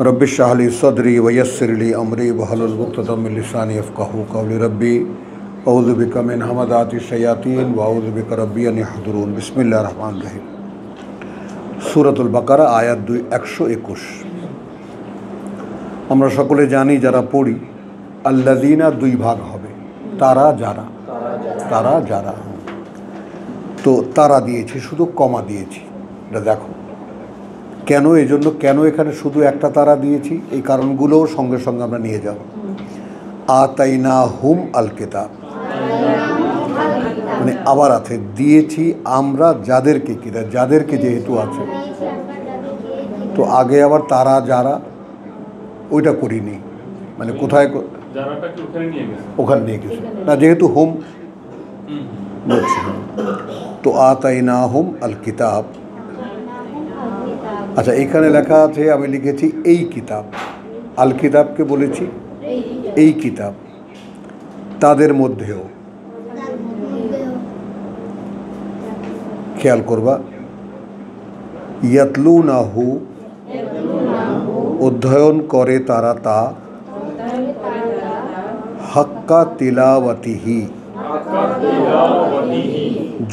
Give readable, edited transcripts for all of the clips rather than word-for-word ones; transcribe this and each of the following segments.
Rabbi इश्रह ली सदरी वयस्सिर ली अमरी वहलुल उक़दतम मिन लिसानी यफ़क़हू क़ौली रब्बी अऊज़ु बिका मिन हमाज़ाति शयातीन व अऊज़ु बिका रब्बी अन यहज़ुरून। बिस्मिल्लाहिर रहमानिर रहीम। सूरतुल बाकारा आयात 121। আমরা সকলে জানি, যারা পড়ি, আল্লাযীনা দুই ভাগ হবে, তারা যারা, তারা যারা। তো তারা দিয়েছি, শুধু কমা দিয়েছি। এটা দেখো কেন, এই জন্য কেন এখানে শুধু একটা তারা দিয়েছি, এই কারণগুলোও সঙ্গে সঙ্গে আমরা নিয়ে যাব। আতাইনা হুম আল কিতাব, মানে আবার আছে, দিয়েছি আমরা যাদেরকে কিতাব, যাদেরকে যেহেতু আছে, তো আগে আবার তারা যারা ওইটা করিনি, মানে কোথায় ওখানে নিয়ে গেছে না, যেহেতু হুম বলছি। তো আতাইনা হুম আল কিতাব। আচ্ছা, এখানে লেখা আছে, আমি লিখেছি এই কিতাব, আল কিতাবকে বলেছি এই কিতাব, তাদের মধ্যেও খেয়াল করবা, ইয়াতলুনাহু অধ্যয়ন করে তারা তা, হাক্কা তিলাওয়াতিহি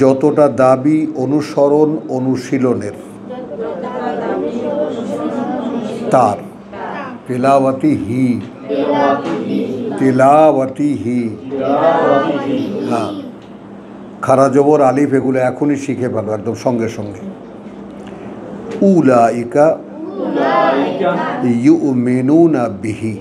যতটা দাবি অনুসরণ অনুশীলনের তার, তিলাওয়াতিহি, তিলাওয়াতিহি, হ্যাঁ, খারা জবর আলিফ এগুলো এখনই শিখে ফেলো একদম সঙ্গে সঙ্গে। উলাইকা ইউমিনুনা বিহি।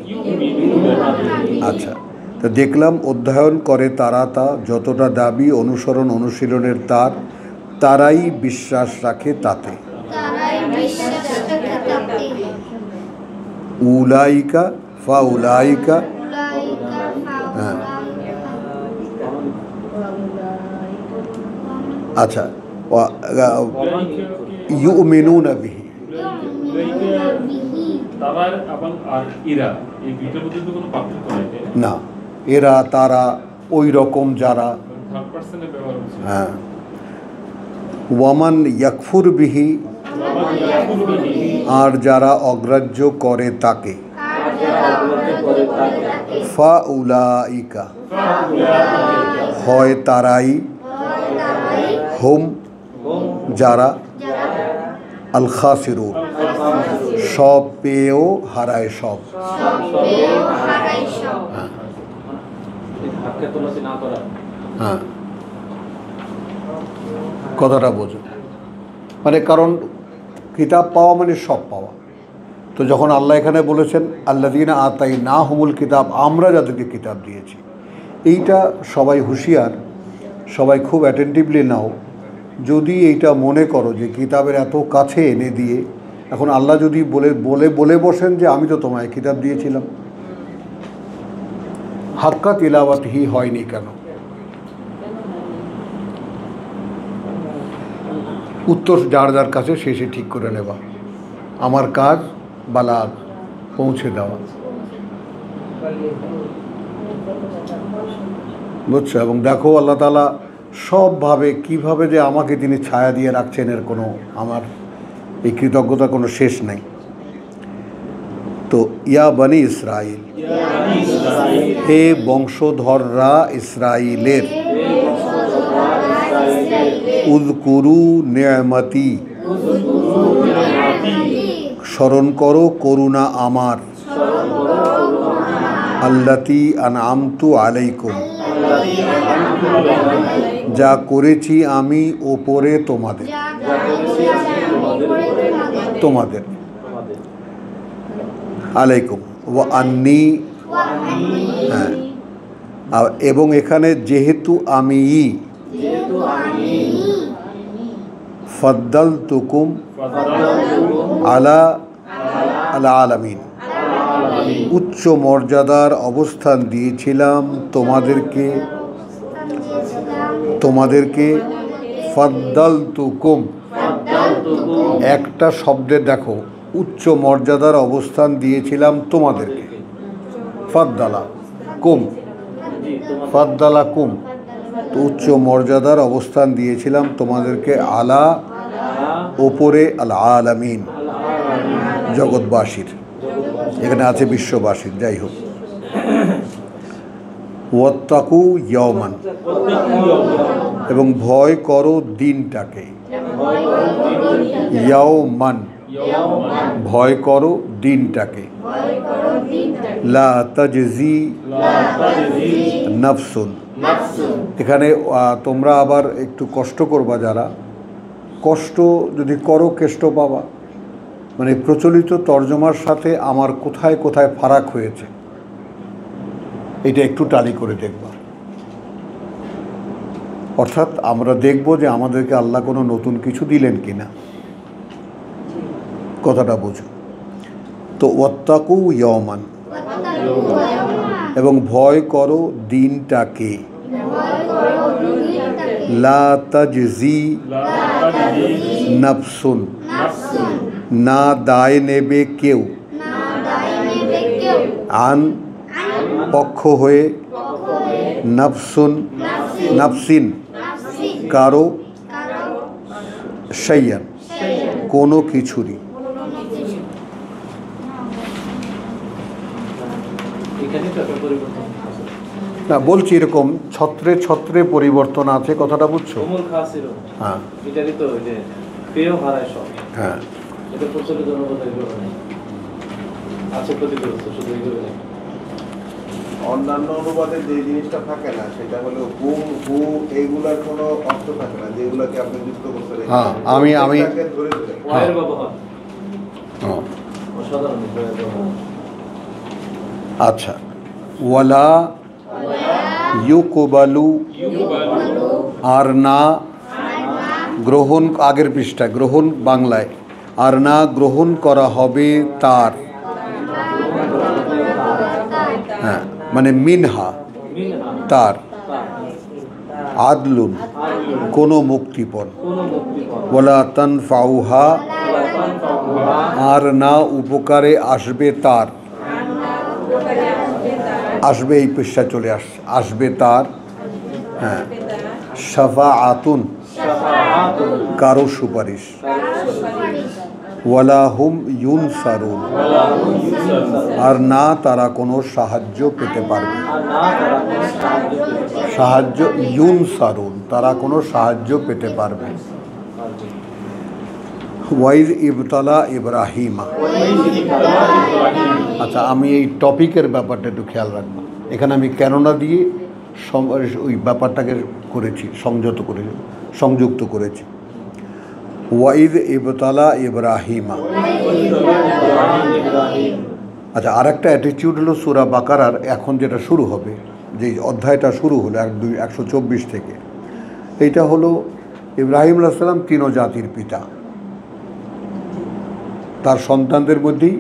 আচ্ছা, তো দেখলাম অধ্যয়ন করে তারা তা, যতটা দাবি অনুসরণ অনুশীলনের তার, তারাই বিশ্বাস রাখে তাতে। উলাইকা ফা উলাইকা, হ্যাঁ, আচ্ছা, ইউমিনুনা বিহি, না, এরা তারা ওই রকম যারা, হ্যাঁ, ওয়ামান ইয়াকফুর বিহি, আর যারা অগ্রাহ্য করে তাকে, ফা উলাইকা, হয় তারাই, হুম যারা, আল খাসিরুন সব পেয়েও হারায় সব। হ্যাঁ, কথাটা বোঝো, মানে কারণ কিতাব পাওয়া মানে সব পাওয়া। তো যখন আল্লাহ এখানে বলেছেন আল্লাযীনা আতাইনা হুমুল কিতাব, আমরা যাদেরকে কিতাব দিয়েছি, এইটা সবাই হুঁশিয়ার, সবাই খুব অ্যাটেন্টিভলি নাও। যদি এইটা মনে করো যে কিতাবের এত কাছে এনে দিয়ে এখন আল্লাহ যদি বলে বসেন যে আমি তো তোমায় কিতাব দিয়েছিলাম, হাক্কা তিলাওয়াতিহি হয়নি কেন? উত্তর যার যার কাছে সে ঠিক করে নেবা। আমার কাজ বালাগ, পৌঁছে দেওয়া, বুঝছো? এবং দেখো আল্লাহ তাআলা সবভাবে কিভাবে যে আমাকে তিনি ছায়া দিয়ে রাখছেন, এর কোনো, আমার এই কৃতজ্ঞতার কোনো শেষ নাই। তো ইয়া বনি ইসরাইল, হে বংশধররা ইসরাইলের, উযকুরু নি'মাতি, স্মরণ করো করুণা আমার, আল্লাতী আনআমতু আলাইকুম, যা করেছি আমি ওপরে তোমাদের, তোমাদের, আলাইকুম ওয়া আন্নি, হ্যাঁ, এবং এখানে যেহেতু আমি ফাদ্দালতুকুম আলা আল আলামিন, উচ্চ মর্যাদার অবস্থান দিয়েছিলাম তোমাদেরকে, ফাদ্দালতুকুম একটা শব্দের দেখো, উচ্চ মর্যাদার অবস্থান দিয়েছিলাম তোমাদেরকে, ফাদ্দালা কুম, ফাদ্দালা কুম, তো উচ্চ মর্যাদার অবস্থান দিয়েছিলাম তোমাদেরকে আলা ওপরে আল আলামিন জগৎবাসীর, এখানে আছে বিশ্ববাসীর, যাই হোক। ওয়াত্তাকু ইয়াওমান, এবং ভয় করো দিনটাকে, ইয়াওমান ভয় করো দিনটাকে, লা তাজজি নাফসুন, এখানে তোমরা আবার একটু কষ্ট করবা, যারা কষ্ট যদি করো কেষ্ট পাবা, মানে প্রচলিত তর্জমার সাথে আমার কোথায় কোথায় ফারাক হয়েছে এটা একটু টালি করে দেখবা। অর্থাৎ আমরা দেখব যে আমাদেরকে আল্লাহ কোনো নতুন কিছু দিলেন কিনা, কথাটা বুঝো। তো ওয়াত্তাকু ইয়াওমান, এবং ভয় করো দিনটাকে, লা তাজজি নাফসুন, না দায় নেবে কেউ, আন পক্ষ হয়ে, নাফসুন নাফসিন কারো, শাইয়ান কোনো কিছুরই। না বলছি এরকম ছত্রে ছত্রে পরিবর্তন আছে, কথাটা বুঝছো? হ্যাঁ হ্যাঁ, অন্যান্য অনুবাদে যে জিনিসটা থাকে না সেটা হলো হুম হু, এইগুলার কোনো অর্থ থাকে না, যেগুলোকে আপনি যুক্ত করতে পারেন। হ্যাঁ আমি ধরে ধরে আচ্ছা, ওয়ালা ইউকবালু, আর না গ্রহণ, আগের পৃষ্ঠা গ্রহণ বাংলায়, আর না গ্রহণ করা হবে তার, হ্যাঁ মানে মিনহা তার, আদলুন কোনো মুক্তিপণ, ওয়ালা তানফাউহা আর না উপকারে আসবে তার, আসবে এই পৃষ্ঠা চলে আসবে তার, হ্যাঁ শাফাআতুন কারো সুপারিশ, ওয়ালা হুম ইউনসারুন আর না তারা কোনো সাহায্য পেতে পারবে, সাহায্য ইউনসারুন তারা কোনো সাহায্য পেতে পারবে। ওয়াইজ ইবতালা ইব্রাহিমা, আচ্ছা আমি এই টপিকের ব্যাপারটা একটু খেয়াল রাখবো, এখানে আমি কেননা দিয়ে ওই ব্যাপারটাকে করেছি, সংযুক্ত করেছি। ওয়াইদ ইবতালা ইব্রাহিমা, আচ্ছা আর একটা অ্যাটিটিউড হলো সূরা বাকারার এখন যেটা শুরু হবে, যে অধ্যায়টা শুরু হলো 124 থেকে, এইটা হলো ইব্রাহিম আলাইহিস সালাম তিন জাতির পিতা, তার সন্তানদের মধ্যেই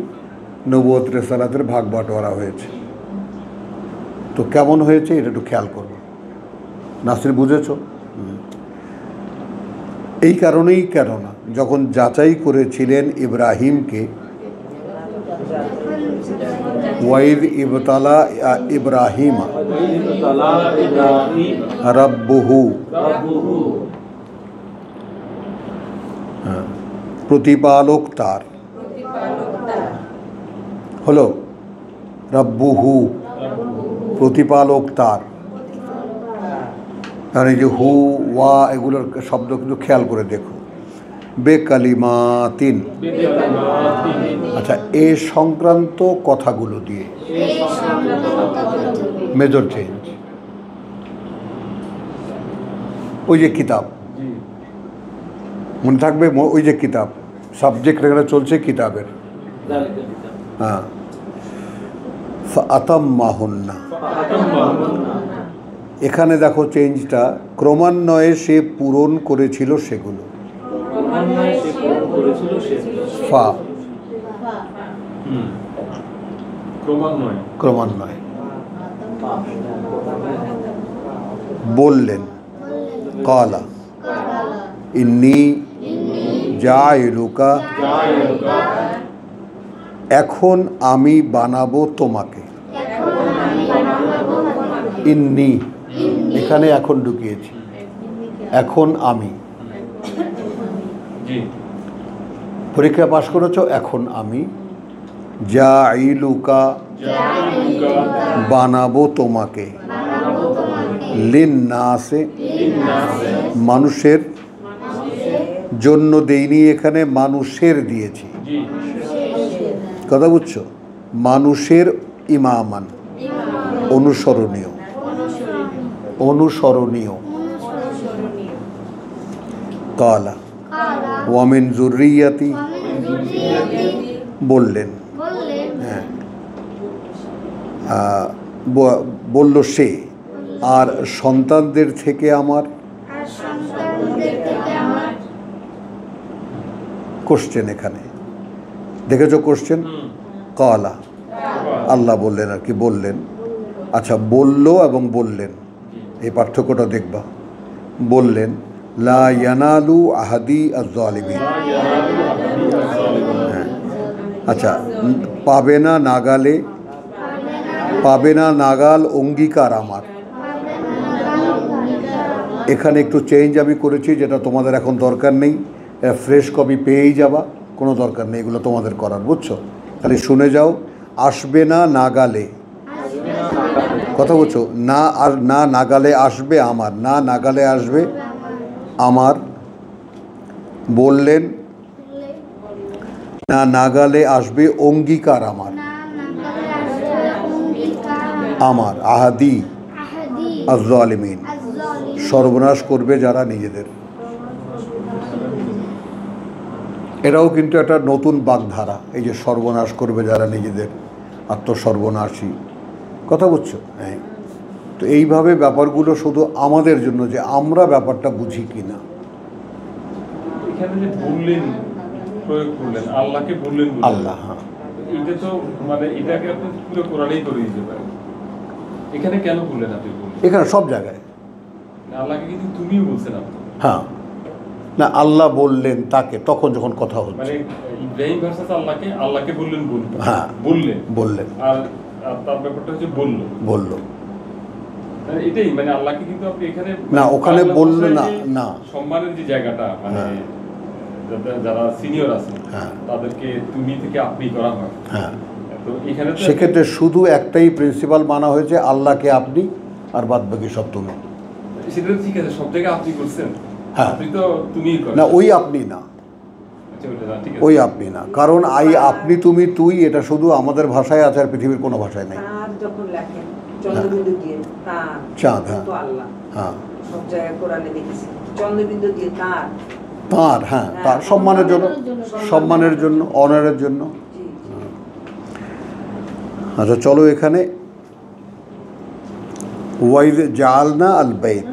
নবুয়ত রিসালাতের ভাগ বাটোয়ারা হয়েছে। তো কেমন হয়েছে এটা একটু খেয়াল করবো। নাসির বুঝেছো? এই কারণেই, কেননা যখন যাচাই করেছিলেন ইব্রাহিমকে, ওয়াইদ ইবতালা ইব্রাহিমা রাব্বুহু, প্রতিপালক তার, হলো রাব্বুহু প্রতিপালক তার, আর এই যে হু ওয়া এগুলোর শব্দ কিন্তু খেয়াল করে দেখো, বেকালিমাতিন, আচ্ছা এ সংক্রান্ত কথাগুলো দিয়ে, মেজর চেঞ্জ, ওই যে কিতাব মনে থাকবে, ওই যে কিতাব সাবজেক্ট এখানে চলছে কিতাবের, হ্যাঁ ফাতাম্মাহুন্না, এখানে দেখো চেঞ্জটা, ক্রমান্বয়ে সে পূরণ করেছিল সেগুলো, ফা ক্রমান্বয়ে বললেন, কালা ইন্নী জাইলুকা, এখন আমি বানাবো তোমাকে, ইন্নী এখানে এখন ঢুকিয়েছি, এখন আমি। পরীক্ষা পাশ করেছো, এখন আমি জাইলুকা বানাবো তোমাকে, লিন্নাসে মানুষের জন্য দেইনি, এখানে মানুষের দিয়েছি। কথা বুঝছো? মানুষের ইমামান, অনুসরণীয়, অনুসরণীয়। কালা ওয়ামিন যুররিয়াতি বললেন, হ্যাঁ বলল সে, আর সন্তানদের থেকে আমার। কোশ্চেন এখানে দেখেছো? কোশ্চেন কালা, আল্লাহ বললেন আর কি, বললেন। আচ্ছা, বলল এবং বললেন এই পার্থক্যটা দেখবা। বললেন লা ইয়ানালু আহাদি আয-যালিমিন, হ্যাঁ। আচ্ছা, পাবে না নাগালে, পাবে না নাগাল অঙ্গীকার আমার। এখানে একটু চেঞ্জ আমি করেছি, যেটা তোমাদের এখন দরকার নেই। ফ্রেশ কপি পেয়েই যাবা, কোনো দরকার নেই এগুলো তোমাদের করার, বুঝছো? খালি শুনে যাও। আসবে না নাগালে, কথা বলছো? না, আর না নাগালে আসবে আমার, না নাগালে আসবে আমার। বললেন না নাগালে আসবে অঙ্গীকার আমার, আমার আহাদি আয-যালিমিন, সর্বনাশ করবে যারা নিজেদের। এটাও কিন্তু একটা নতুন বাগধারা, এই যে সর্বনাশ করবে যারা নিজেদের, আত্মসর্বনাশী। কথা বুঝছো? হ্যাঁ। তো এইভাবে ব্যাপারগুলো শুধু আমাদের জন্য, যে আমরা ব্যাপারটা বুঝি কি না। এখানে যে বললেন প্রয়োগ করলেন, আল্লাহকে বললেন, আল্লাহ, হ্যাঁ, এটা তো মানে এটাকে আপনি পুরো কোরআনেই করে দিতে পারেন। এখানে কেন বললেন আপনি? এখানে সব জায়গায় আল্লাহকে কিন্তু তুমিও বলছেন আপনি। হ্যাঁ, না আল্লাহ বললেন তাকে, তখন যখন কথা হচ্ছে, মানে ইব্রাহিম ভার্সেস আল্লাহকে, আল্লাহকে বললেন, বললেন, হ্যাঁ বললেন, বললেন, আর তার ব্যাপারটা হচ্ছে বলল, বলল। এটাই মানে আল্লাহকে কিন্তু আপনি এখানে না, ওখানে বলল না, না সম্মানের যে জায়গাটা, মানে যারা সিনিয়র আছে হ্যাঁ তাদেরকে তুমি থেকে আপনি করা হয়। হ্যাঁ, তো এখানে সেক্ষেত্রে শুধু একটাই প্রিন্সিপাল মানা হয়েছে, আল্লাহকে আপনি, আর বাদ বাকি সব তুমি। সেটা ঠিক আছে, সব জায়গায় আপনি করছেন, হ্যাঁ। আপনি তো তুমিই করেন না, ওই আপনি না, ওই আপনি না, কারণ আপনি তুমি তুই এটা শুধু আমাদের ভাষায় আছে, আর পৃথিবীর কোনো ভাষায় নেই। যখন লেখেন চন্দ্রবিন্দু দিয়ে তার, চাঁদ, হ্যাঁ আল্লাহ, হ্যাঁ, সব জায়গায় কোরআনে দেখেছি চন্দ্রবিন্দু দিয়ে তার, তার, হ্যাঁ তার সম্মানের জন্য, সম্মানের জন্য, অনারের জন্য। আচ্ছা চলো, এখানে ওয়াইদ জাআলনা আল বাইত।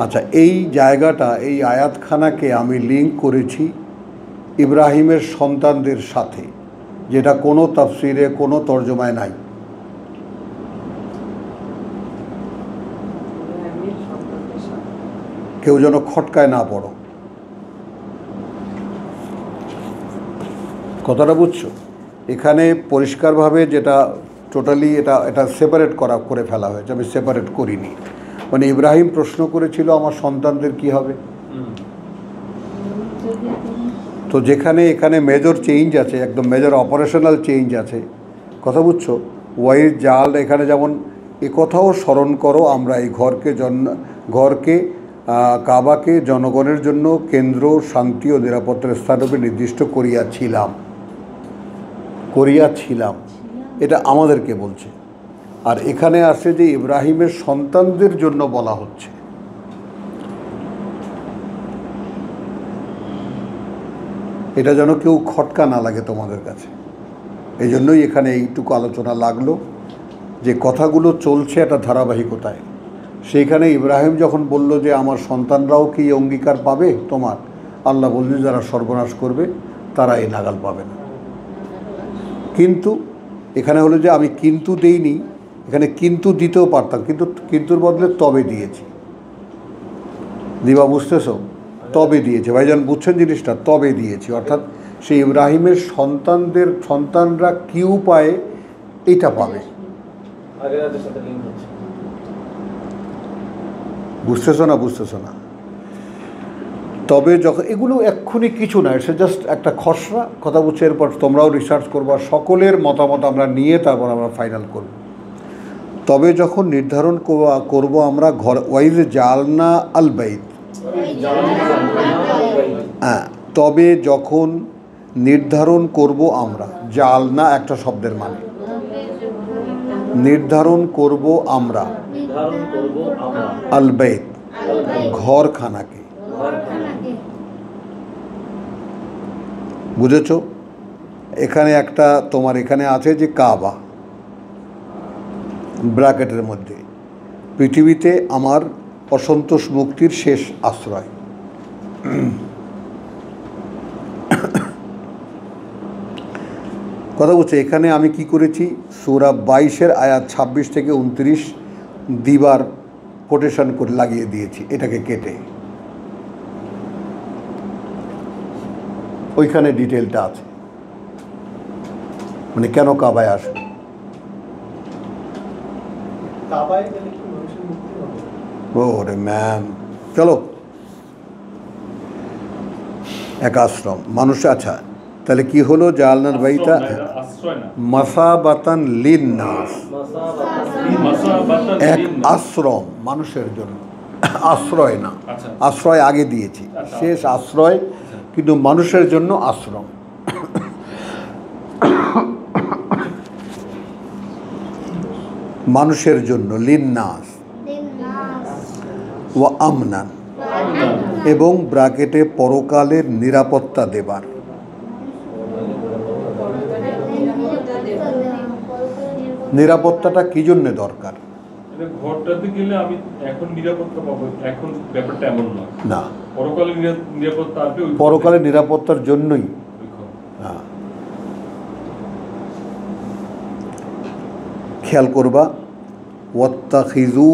আচ্ছা, এই জায়গাটা, এই আয়াতখানাকে আমি লিঙ্ক করেছি ইব্রাহিমের সন্তানদের সাথে, যেটা কোনো তাফসিরে, কোনো তর্জমায় নাই। কেউ যেন খটকায় না পড়ো, কথাটা বুঝছো? এখানে পরিষ্কারভাবে যেটা টোটালি এটা সেপারেট করে ফেলা হয়েছে, আমি সেপারেট করিনি। মানে ইব্রাহিম প্রশ্ন করেছিল আমার সন্তানদের কি হবে, তো যেখানে এখানে মেজর চেঞ্জ আছে, একদম মেজর অপারেশনাল চেঞ্জ আছে, কথা বুঝছো? ওয়াইদ জাল, এখানে যেমন এ কথাও স্মরণ করো, আমরা এই ঘরকে কাবাকে জনগণের জন্য কেন্দ্র, শান্তি ও নিরাপত্তার স্থানরূপে নির্দিষ্ট করিয়াছিলাম, এটা আমাদেরকে বলছে। আর এখানে আসে যে ইব্রাহিমের সন্তানদের জন্য বলা হচ্ছে। এটা যেন কেউ খটকা না লাগে তোমাদের কাছে, এই জন্যই এখানে এইটুকু আলোচনা লাগলো, যে কথাগুলো চলছে একটা ধারাবাহিকতায়। সেইখানে ইব্রাহিম যখন বলল যে আমার সন্তানরাও কি অঙ্গীকার পাবে তোমার, আল্লাহ বললেন যারা সর্বনাশ করবে তারা এই নাগাল পাবে না। কিন্তু এখানে হলো যে আমি কিন্তু দেইনি, এখানে কিন্তু দিতেও পারতাম, কিন্তুর বদলে তবে দিয়েছি। দিবা, বুঝতেছো? তবে দিয়েছে, ভাইজান বুঝছেন জিনিসটা? তবে দিয়েছি, অর্থাৎ সেই ইব্রাহিমের সন্তানরা কি উপায়ে এটা পাবে। বুঝতেছো না তবে যখন এগুলো এক্ষুনি কিছু না, এটা জাস্ট একটা খসড়া কথা বুঝছে। এরপর তোমরাও রিসার্চ করবো, আর সকলের মতামত আমরা নিয়ে তারপর আমরা ফাইনাল করব। তবে যখন নির্ধারণ করব আমরা ঘর ওয়াইজ জালনা আল বাইত, হ্যাঁ, তবে যখন নির্ধারণ করব আমরা, জালনা একটা শব্দের মানে, নির্ধারণ করব আমরা আল বাইত ঘরখানাকে, বুঝেছ? এখানে একটা তোমার এখানে আছে যে কাবা ব্র্যাকেটের মধ্যে, পৃথিবীতে আমার অসন্তোষ মুক্তির শেষ আশ্রয়। কথা বলছে এখানে আমি কি করেছি, সূরা 22-এর আয়াত 26 থেকে 29 দিবার কোটেশন করে লাগিয়ে দিয়েছি, এটাকে কেটে। ওইখানে ডিটেলটা আছে, মানে কেন কাবায় আসবে। ওরে ম্যাম, চলো এক আশ্রম মানুষ। আচ্ছা, তাহলে কি হলো, জালনার বাইতা মাসাবাতান লিন্নাস, এক আশ্রম মানুষের জন্য, আশ্রয় না, আশ্রয় আগে দিয়েছি, শেষ আশ্রয়, কিন্তু মানুষের জন্য আশ্রম। মানুষের জন্য লিন্নাস ওয়া আমনান, এবং ব্র্যাকেটে পরকালের নিরাপত্তা দেবার। নিরাপত্তাটা কি জন্য দরকার? ঘরটাতে গেলে আমি এখন নিরাপত্তা পাবো, এখন ব্যাপারটা এমন না, পরকালের নিরাপত্তা আসবে, পরকালের নিরাপত্তার জন্যই। হ্যাঁ, খেয়াল করবা, ওয়াত্তাখিজু,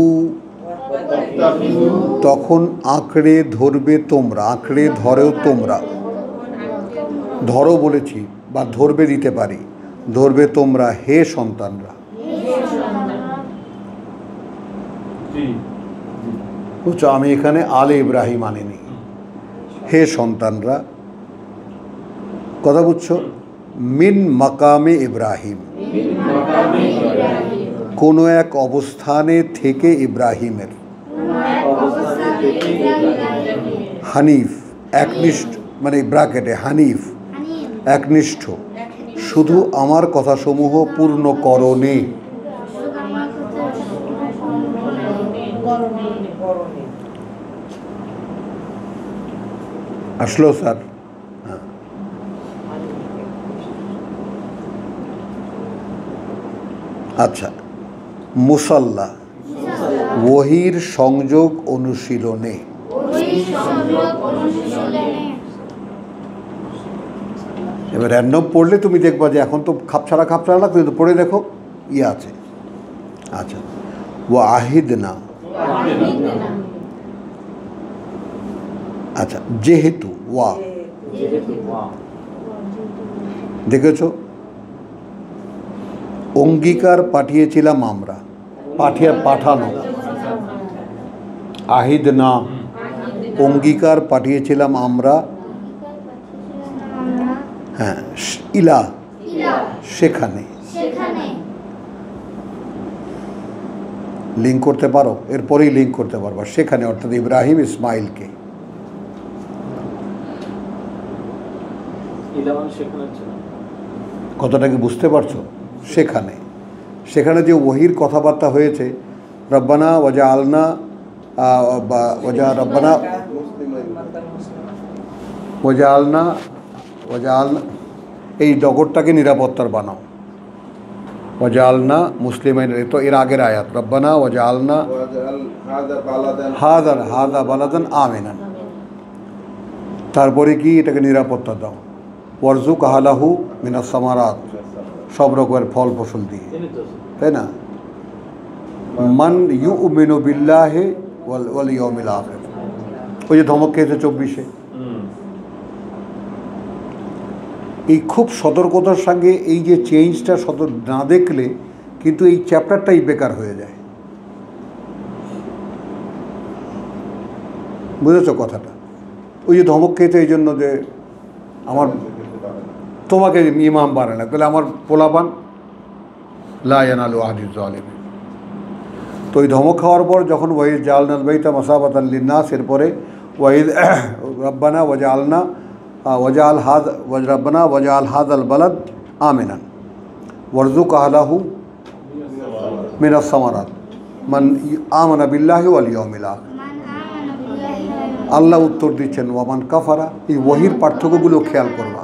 তখন আঁকড়ে ধরবে তোমরা, আঁকড়ে ধরেও তোমরা, ধরো বলেছি বা ধরবে দিতে পারি, ধরবে তোমরা হে সন্তানরা। বুঝছো, আমি এখানে আলে ইব্রাহিম আনিনি, হে সন্তানরা, কথা বুঝছো, মিন মাকামে ইব্রাহিম, কোনো এক অবস্থানে থেকে ইব্রাহিমের, হানিফ একনিষ্ঠ, মানে ব্র্যাকেটে হানিফ একনিষ্ঠ, শুধু আমার কথাসমূহ পূর্ণ করণে। আসলো স্যার? হ্যাঁ, আচ্ছা, মুসাল্লা ওহির সংযোগ অনুশীলনে। এবার র্যান্ডম পড়লে তুমি দেখবা যে এখন তো খাপছাড়া লাগতো, কিন্তু পড়ে দেখো ইয়ে আছে। আচ্ছা, ওয়া আহিদ না, আচ্ছা, যেহেতু ওয়া, দেখেছ, অঙ্গীকার পাঠিয়েছিলাম আমরা, পাঠানো, আহিদ না, অঙ্গীকার পাঠিয়েছিলাম আমরা, হ্যাঁ, ইলা সেখানে। লিঙ্ক করতে পারো, এরপরেই লিঙ্ক করতে পারবা সেখানে, অর্থাৎ ইব্রাহিম ইসমাইলকে। কথাটা কি বুঝতে পারছো? সেখানে, সেখানে যে ওহির কথাবার্তা হয়েছে, রব্বানা ওয়াজা আলনা, রব্বানা ওয়াজা আলনা, এই ডগরটাকে নিরাপত্তার বানাও, ওয়াজা আলনা মুসলিমাইন, তো এর আগের আয়াত, রব্বানা ওয়াজা আলনা হাদা বালাদান আমিনান, তারপরে কি এটাকে নিরাপত্তা দাও, ওয়ারজুক আহলাহু মিনাস সামারাত, সব রকমের ফল ফসল দিয়ে, তাই না? মান ইউমিনু বিল্লাহি ওয়াল ইয়াউমিল আখির, ওই যে ধমক খেয়েছে 24-এ। এই খুব সতর্কতার সঙ্গে এই যে চেঞ্জটা না দেখলে কিন্তু এই চ্যাপ্টারটাই বেকার হয়ে যায়। বুঝেছো কথাটা? ওই যে ধমক খেয়েছে এই জন্য যে আমার তোমাকে ইমাম বানায় না, তাহলে আমার পোলাপান লা ইয়ানালু আহদিজ জালিমিন। তো ওই ধমক খাওয়ার পর যখন ওয়াইদ জাআলনাল বাইতা মাসাবাতান লিন্নাস, এরপরে ওয়াইদ রব্বানা ওয়াজআলনা রব্বানা ওয়াজআল হাযাল বালাদ আমিনান ওয়ারযুক আহলাহু মিনাস সামারাত মান আমানা বিল্লাহি ওয়াল ইয়াউমিল আখির। আল্লাহ উত্তর দিচ্ছেন ওয়ামান কাফারা। এই ওয়াহির পার্থক্যগুলো খেয়াল করবা।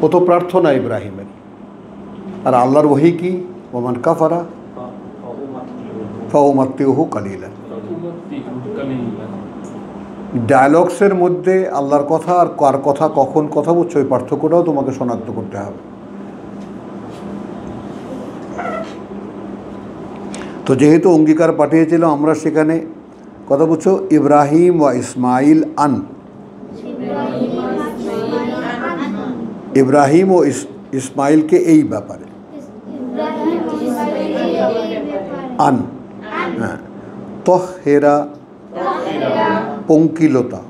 ও তো প্রার্থনা ইব্রাহিমের, আর আল্লাহর ওয়াহি কি? ওয়ামান কাফারা ফাউমাত্তিউহু কালিলান। ডায়ালগসের মধ্যে আল্লাহর কথা আর কার কথা কখন কথা বলছো, ওই পার্থক্যটাও তোমাকে শনাক্ত করতে হবে। তো যেহেতু অঙ্গীকার পাঠিয়েছিল, আমরা সেখানে কথা বলছো ইব্রাহিম ওয়া ইসমাইল আন, ইব্রাহিম ও ইসমাইলকে এই ব্যাপারে আন, হ্যাঁ, তহেরা পঙ্কিলতা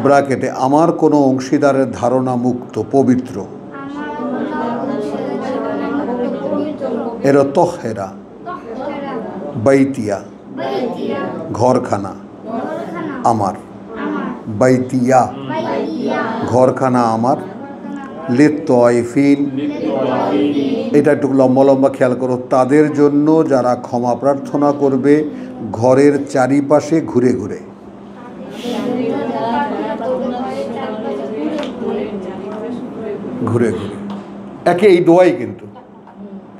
ব্রাকেটে আমার কোনো অংশীদারের ধারণা মুক্ত পবিত্র, এর তহেরা বাইতিয়া ঘরখানা আমার, বাইতিয়া ঘরখানা আমার, লিত্তয়ফিন, এটা একটু লম্বা লম্বা খেয়াল করো, তাদের জন্য যারা ক্ষমা প্রার্থনা করবে ঘরের চারিপাশে ঘুরে ঘুরে। ঘুরে ঘুরে একে এই দোয়াই কিন্তু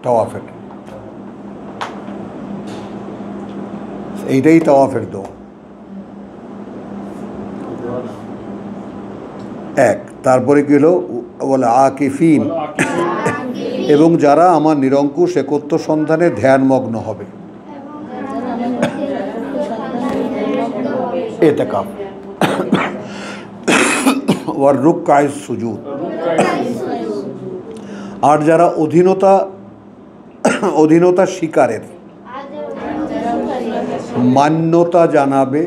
তাওয়াফের, এইটাই তাওয়াফের দোয়া। এক, তারপরে কি হলো বলে আকিফিন, এবং যারা আমার নিরঙ্কুশ একত্ব সন্ধানে ধ্যানমগ্ন হবে। এতেকাফ ওয়ার রুকআস সুজুদ, আর যারা অধীনতা শিকারের মান্যতা জানাবে,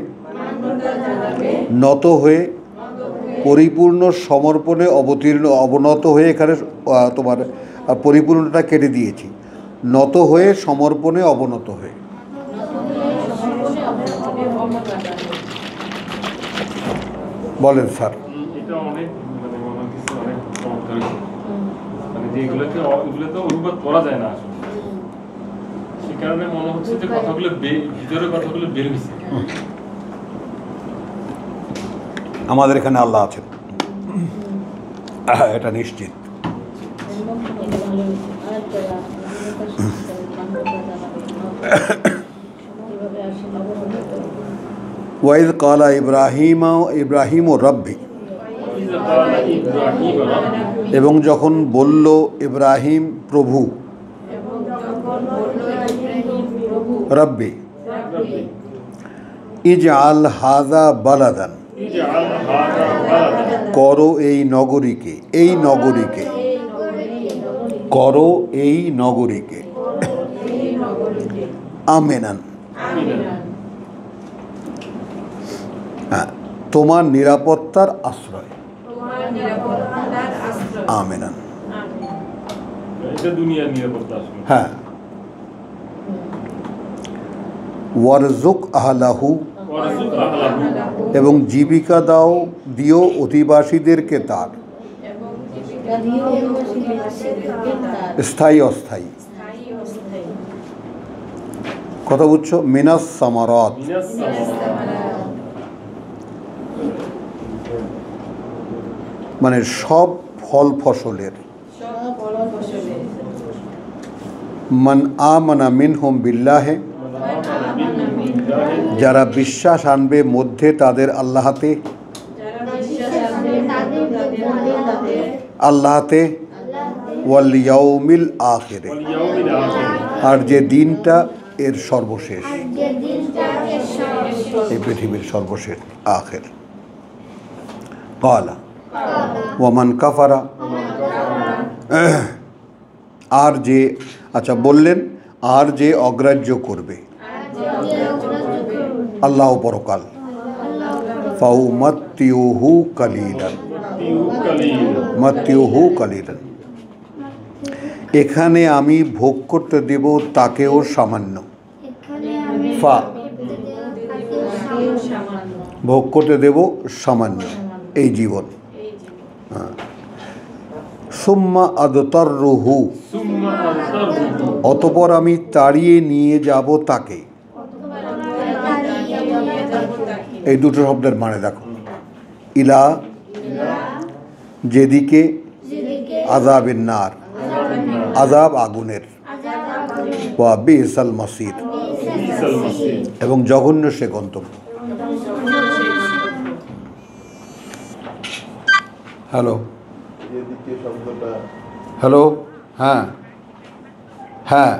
নত হয়ে পরিপূর্ণ সমর্পণে অবনত হয়ে, এখানে তোমার পরিপূর্ণটা কেটে দিয়েছি, নত হয়ে সমর্পণে অবনত হয়ে। বলেন স্যার। এটা অনেক মানে মনে হচ্ছে অনেক চমৎকার, মানে যে এগুলোকে অনুবাদ করা যায় না আসলে, সে কারণে মনে হচ্ছে যে কথাগুলো ভিতরে কথাগুলো বের হয়েছে। আমাদের এখানে আল্লাহ আছেন, এটা নিশ্চিত। ওয়াইদ কালা ইব্রাহিম ও রব্বি, এবং যখন বলল ইব্রাহিম প্রভু, রব্বি ইজআল হাযা বালাদান, করো এই নগরীকে, এই নগরীকে করো, এই নগরীকে আমিনান, হ্যাঁ, তোমার নিরাপত্তার আশ্রয়, আমিনান, এটা দুনিয়ার নিরাপত্তা আসলে। হ্যাঁ, ওয়ারজুক আহলাহু, এবং জীবিকা দিও অধিবাসীদেরকে তার, স্থায়ী অস্থায়ী, কথা বুঝছো? মিনাস সামারাত, মানে সব ফল ফসলের, মান আমানা মিনহুম বিল্লাহে, যারা বিশ্বাস আনবে মধ্যে তাদের আল্লাহতে, আল্লাহতে, ওয়াল ইয়াউমিল আখিরে, আর যে দিনটা এর সর্বশেষ, এই পৃথিবীর সর্বশেষ আখির। ক্বালা ওয়ামান কাফারা, আর যে, আচ্ছা বললেন, আর যে অগ্রাহ্য করবে আল্লাহ পরকাল, ফাউমাত্তিউহু কালিলান, মাত্তিউহু কালিলান, এখানে আমি ভোগ করতে দেব তাকেও সামান্য। ফা, ভোগ করতে দেব সামান্য এই জীবন। সুম্মা আদতাররুহু, অতঃপর আমি তাড়িয়ে নিয়ে যাব তাকে। এই দুটো শব্দের মানে দেখো, ইলা যেদিকে, আযাবের নার, আযাব আগুনের, ওয়া বিসাল মাসির, এবং জঘন্য সে গন্তব্য। হ্যালো যেদিকে শব্দটা হ্যালো, হ্যাঁ হ্যাঁ,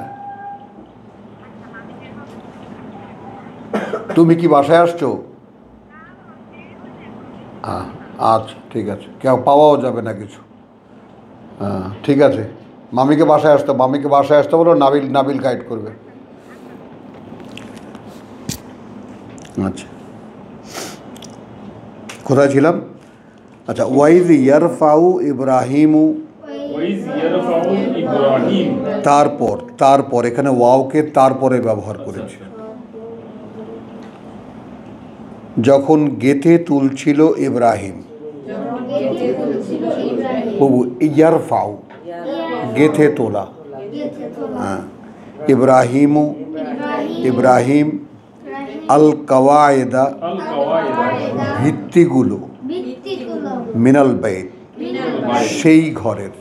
তুমি কি বাসায় আসছো? আচ্ছা ঠিক আছে, কেউ পাওয়াও যাবে না কিছু। হ্যাঁ ঠিক আছে, মামিকে বাসায় আসতে, মামিকে বাসায় আসতে বলো, নাবিল নাবিল গাইড করবে। আচ্ছা কোথায় ছিলাম? আচ্ছা, ওয়াইজ ইয়ারফাউ ইব্রাহিমু, তারপর, তারপর এখানে ওয়াওকে তারপরে ব্যবহার করেছে। যখন গেথে তুলছিল ইব্রাহিম, বাবু ইয়ারফাউ গেথে তোলা, হ্যাঁ, ইব্রাহিমু, ইব্রাহিম, আল কাওয়ায়েদা ভিত্তিগুলো, মিনাল বাইত সেই ঘরের।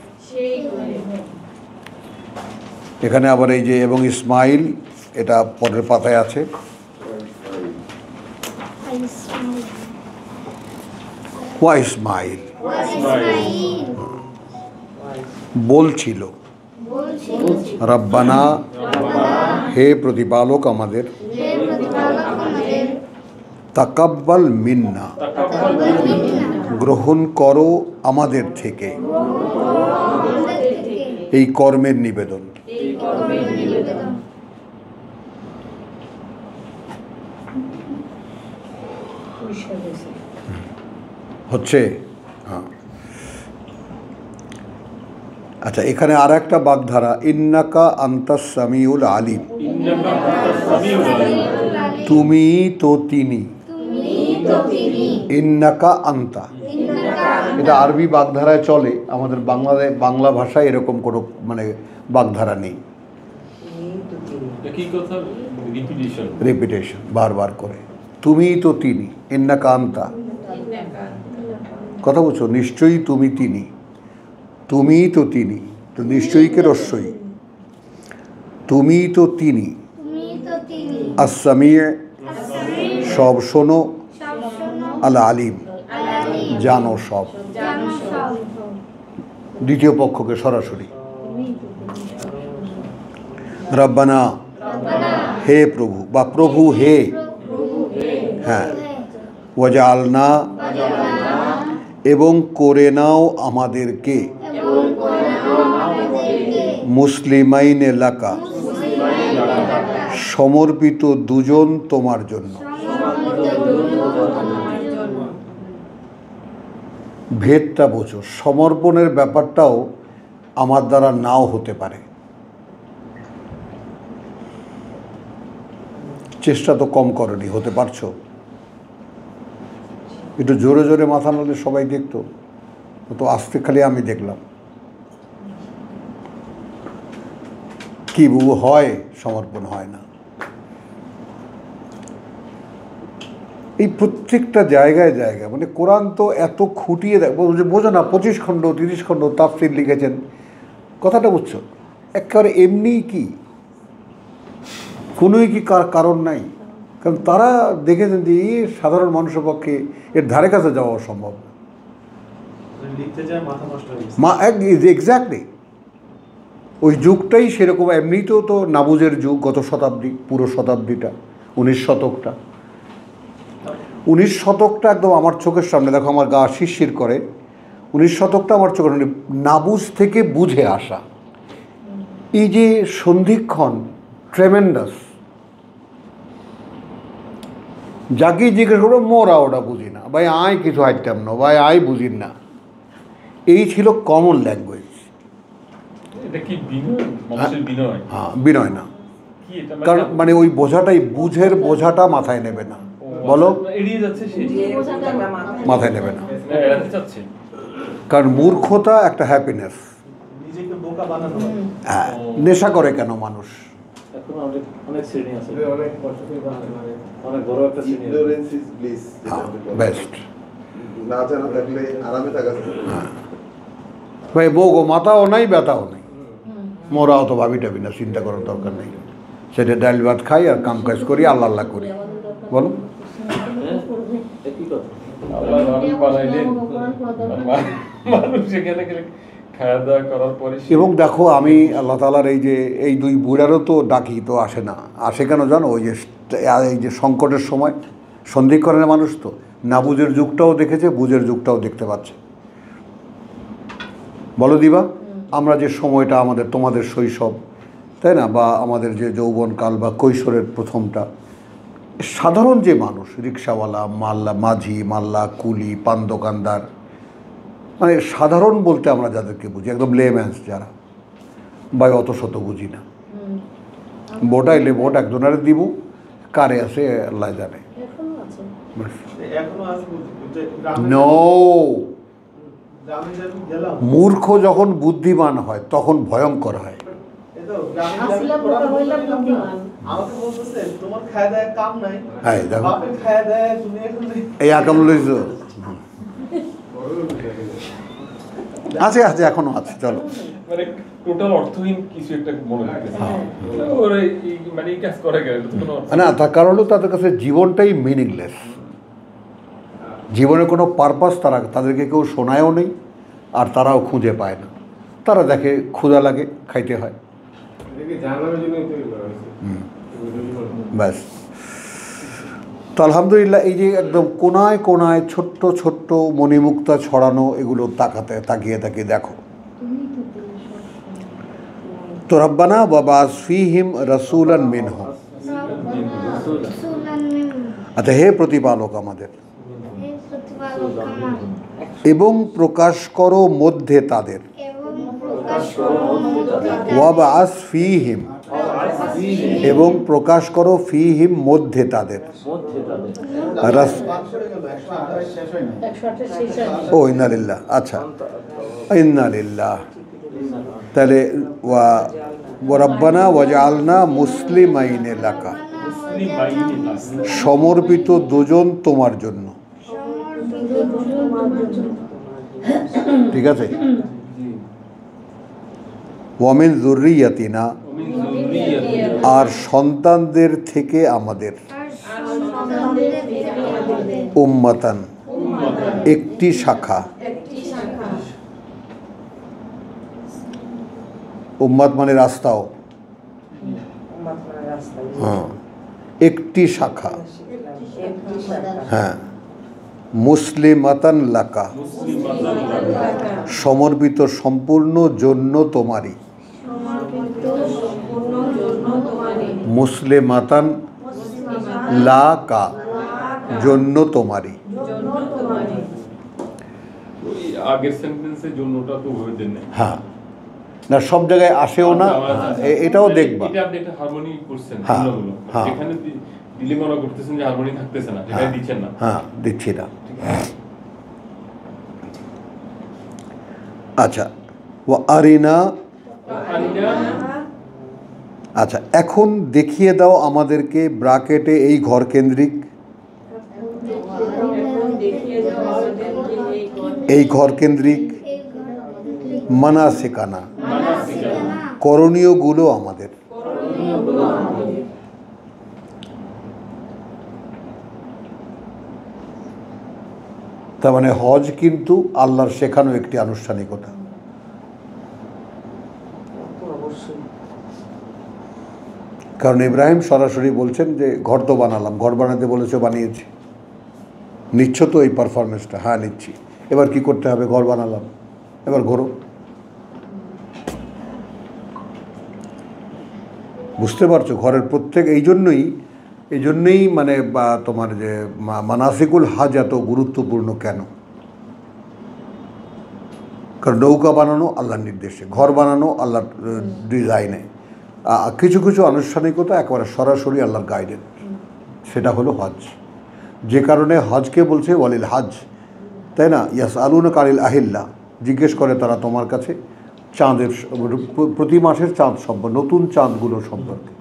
এখানে আবার এই যে এবং ইসমাইল, এটা পরের পাতায় আছে। ওয়া ইসমাইল বলছিল, রব্বানা হে প্রতিপালক আমাদের, তাকাব্বাল মিন্না গ্রহণ করো আমাদের থেকে এই কর্মের নিবেদন। হচ্ছে, হ্যাঁ। আচ্ছা, এখানে আর একটা বাগধারা, ইন্নাকা আনতাস সামিউল আলিম, তুমি তো তিনি, ইন্নাকা আন্তা, এটা আরবি বাগধারায় চলে, আমাদের বাংলা ভাষায় এরকম কোনো মানে বাগধারা নেই। রিপিটেশন বারবার করে, তুমি তো তিনি, ইন্নাকা আন্তা, কথা বলছো, নিশ্চয়ই তুমি তিনি, তুমি তো তিনি, তো নিশ্চয়ই রস্যই, তুমি তো তিনি, আস-সামি' সব শোনো, আল আলিম জানো সব। দ্বিতীয় পক্ষকে সরাসরি, রব্বানা হে প্রভু, বা প্রভু হে, হ্যাঁ, ওয়াজআলনা এবং করে নাও আমাদেরকে, মুসলিমাইনে লাকা সমর্পিত দুজন তোমার জন্য। ভেদটা বোঝো, সমর্পণের ব্যাপারটাও আমার দ্বারা নাও হতে পারে, চেষ্টা তো কম করনি, হতে পারছো? একটু জোরে জোরে মাথা নাড়লে সবাই দেখতো, তো আস্তে খালি আমি দেখলাম। কি বুবু হয়, সমর্পণ হয় না। এই প্রত্যেকটা জায়গায় জায়গায় মানে কোরআন তো এত খুঁটিয়ে বোঝো না, 25 খণ্ড 30 খণ্ড তাফসীর লিখেছেন, কথাটা বুঝছো? একেবারে এমনি কি কোনোই কি কারণ নাই, কারণ তারা দেখেছেন যে এই সাধারণ মানুষের পক্ষে এর ধারে কাছে যাওয়া অসম্ভব। এক্স্যাক্টলি ওই যুগটাই সেরকম। এমনিতেও তো নাবুজের যুগ, গত শতাব্দী, পুরো শতাব্দীটা, 19 শতকটা, 19 শতকটা একদম আমার চোখের সামনে, দেখো আমার গা শিরশির করে। 19 শতকটা আমার চোখের সামনে, নাবুজ থেকে বুঝে আসা, এই যে সন্ধিক্ষণ ট্রেমেন্ডাস, যাকেই জিজ্ঞেস করবো মোরা ওটা বুঝি না, ভাই আয় কিছু হাইটাম না, ভাই আয় বুঝিন না, এই ছিল কমন ল্যাঙ্গুয়েজ। এটা কি বিনয়, মানুষের বিনয়? হ্যাঁ, বিনয় না, কি এটা কারণ মানে ওই বোঝাটাই, বুঝের বোঝাটা মাথায় নেবে না, বলো এড়িয়ে যাচ্ছে সে, মাথায় নেবে না, এড়াতে চাচ্ছে। কারণ মূর্খতা একটা হ্যাপিনেস। নিজেকে বোকা বানানো। হ্যাঁ, নেশা করে কেন মানুষ? এখন অনেক শ্রেণী আছে, অনেক বড় একটা শ্রেণী আছে। Ignorance is bliss, যেটা হ্যাঁ, আপনি বলেন। বেস্ট। না জানা থাকলে আরামে থাকা যায়। ভাই বউগো মাথাও নাই ব্যথাও নাই, মোরাও তো ভাবি টাবি না, চিন্তা করার দরকার নেই, সেটা ডাল ভাত খাই আর কাম কাজ করি, আল্লাহ আল্লাহ করি, বলো। একই কথা। আল্লাহ মানুষ বানাইলেন, মানুষ সেখানে গেলে খাওয়া দাওয়া করার পরে এবং দেখো আমি আল্লাহ তাআলার এই দুই বুড়ারও তো ডাকি, তো আসে না, আসে কেন জানো? এই যে সংকটের সময় সন্ধিক্ষণের মানুষ তো না বুঝের যুগটাও দেখেছে, বুঝের যুগটাও দেখতে পাচ্ছে। বলো দিবা, আমরা যে সময়টা আমাদের, তোমাদের শৈশব, তাই না, বা আমাদের যে যৌবনকাল বা কৈশোরের প্রথমটা, সাধারণ যে মানুষ, রিক্সাওয়ালা, মাল্লা, মাঝি, মাল্লা, কুলি, পান দোকানদার, মানে সাধারণ বলতে আমরা যাদেরকে বুঝি, একদম লেম্যান্স যারা, ভাই অত শত বুঝি না। ভোট আইলে ভোট একজনের দিব, কারে আছে আল্লাহ জানে। এখনো আছে যে গ্রামে নো, গ্রামে যখন গেলাম, মূর্খ যখন বুদ্ধিমান হয় তখন ভয়ঙ্কর হয়। এই তো গ্রামে আমাকে বলতেছে তোমার খায় দায় কাম নাই, এই দেখো, বাপের খায় দায় তুমি এখন এই আকাম লইছো, আছে আছে এখনো আছে, চলো। মানে টোটাল অর্থহীন কিছু একটা মনে হইতেছে। ওরা মানে এই কাজ করে গেলে তো কোনো অর্থ না, তার কারণ হলো তাদের কাছে জীবনটাই মিনিংলেস, জীবনে কোনো পারপাস তাদেরকে কেউ শোনায়ও নেই, আর তারাও খুঁজে পায় না। তারা দেখে ক্ষুধা লাগে, খাইতে হয়, ব্যাস। তো আলহামদুলিল্লাহ, এই যে একদম কোনায় কোনায় ছোট্ট ছোট্ট মণিমুক্তা ছড়ানো, এগুলো তাকিয়ে তাকিয়ে দেখো। তো রব্বানা ওয়া বা'আস ফীহিম রাসূলান মিনহুম, আচ্ছা হে প্রতিপালক আমাদের, এবং প্রকাশ করো মধ্যে তাদের, ওয়া বা'আস ফীহিম, এবং প্রকাশ করো ফীহিম মধ্যে তাদের, ও ইন্না লিল্লাহ, আচ্ছা ইন্না লিল্লাহ, তাহলে ওয়া রব্বানা ওয়াজআলনা মুসলিমাইনে লাকা, সমর্পিত দুজন তোমার জন্য, ঠিক আছে। ওয়ামিন যুররিয়াতিনা, আর সন্তানদের থেকে আমাদের, উম্মাতান, একটি শাখা, উম্মাত মানে রাস্তাও, হ্যাঁ, একটি শাখা, হ্যাঁ, মুসলিমাতান লাকা, সমর্পিত সম্পূর্ণ জন্য তোমারই, মুসলিমাতান লাকা, জন্য তোমারই। ওই আগের সেন্টেন্সের জন্যটা তো ভেবে দেন না। হ্যাঁ, না সব জায়গায় আসেও না, এটাও দেখবা। এটা আপনি একটা হারমোনি করছেন, হ্যাঁ, জুমলাগুলো হ্যাঁ। যেখানে দিলে মনে করতেছেন যে হারমোনি থাকতেছে না, যেখানে দিচ্ছেন না। হ্যাঁ, দিচ্ছি না। আচ্ছা, ও আরিনা, আচ্ছা এখন দেখিয়ে দাও আমাদেরকে, ব্রাকেটে এই ঘর কেন্দ্রিক, এই ঘর কেন্দ্রিক মানাসিকানা, করণীয়গুলো আমাদের। তার মানে হজ কিন্তু আল্লাহর শেখানো একটি আনুষ্ঠানিকতা। কারণ ইব্রাহিম সরাসরি বলছেন যে ঘর তো বানালাম, ঘর বানাতে বলেছে বানিয়েছি, নিচ্ছ তো এই পারফরমেন্সটা? হ্যাঁ নিচ্ছি। এবার কি করতে হবে? ঘর বানালাম, এবার ঘোরো। বুঝতে পারছো? ঘরের প্রত্যেক এই জন্যই মানে বা তোমার যে মানাসিকুল হাজ এত গুরুত্বপূর্ণ কেন? কারণ নৌকা বানানো আল্লাহর নির্দেশে, ঘর বানানো আল্লাহর ডিজাইনে, কিছু কিছু আনুষ্ঠানিকতা একেবারে সরাসরি আল্লাহর গাইডেন্স, সেটা হলো হজ। যে কারণে হজকে বলছে ওয়ালিল হজ, তাই না? ইয়াস আলুনা কালিল আহিল্লা, জিজ্ঞেস করে তারা তোমার কাছে চাঁদের প্রতি মাসের চাঁদ সম্পর্কে, নতুন চাঁদগুলো সম্পর্কে।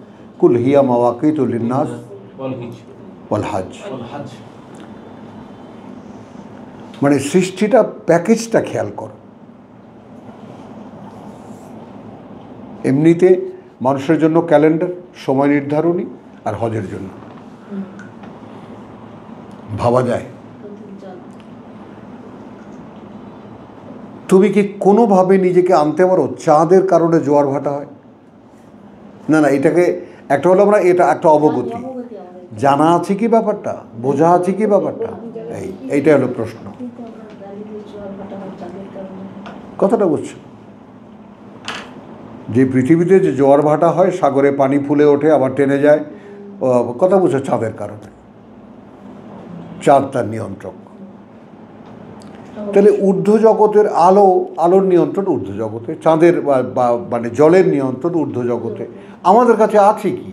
কুল হিয়া মাওয়াকিতুল লিন্নাস ওয়াল হজ। মানে সৃষ্টিটা প্যাকেজটা খেয়াল করো। এমনিতে মানুষের জন্য ক্যালেন্ডার, সময় নির্ধারণী, আর হজের জন্য ভাবা যায়। তুমি কি কোনোভাবে নিজেকে আনতে পারো চাঁদের কারণে জোয়ার ভাটা হয়? না না, এটাকে একটা হলো আমরা এটা একটা অবগতি, জানা আছে কি ব্যাপারটা, বোঝা আছে কি ব্যাপারটা, এইটা হলো প্রশ্ন। কথাটা বুঝছো? যে পৃথিবীতে যে জোয়ার ভাটা হয়, সাগরে পানি ফুলে ওঠে আবার টেনে যায়, কথা বুঝছো? চাঁদের কারণে। চাঁদ তার নিয়ন্ত্রক। তাহলে ঊর্ধ্ব জগতের আলোর নিয়ন্ত্রণ ঊর্ধ্ব জগতে, চাঁদের মানে জলের নিয়ন্ত্রণ ঊর্ধ্ব জগতে। আমাদের কাছে আছে কি?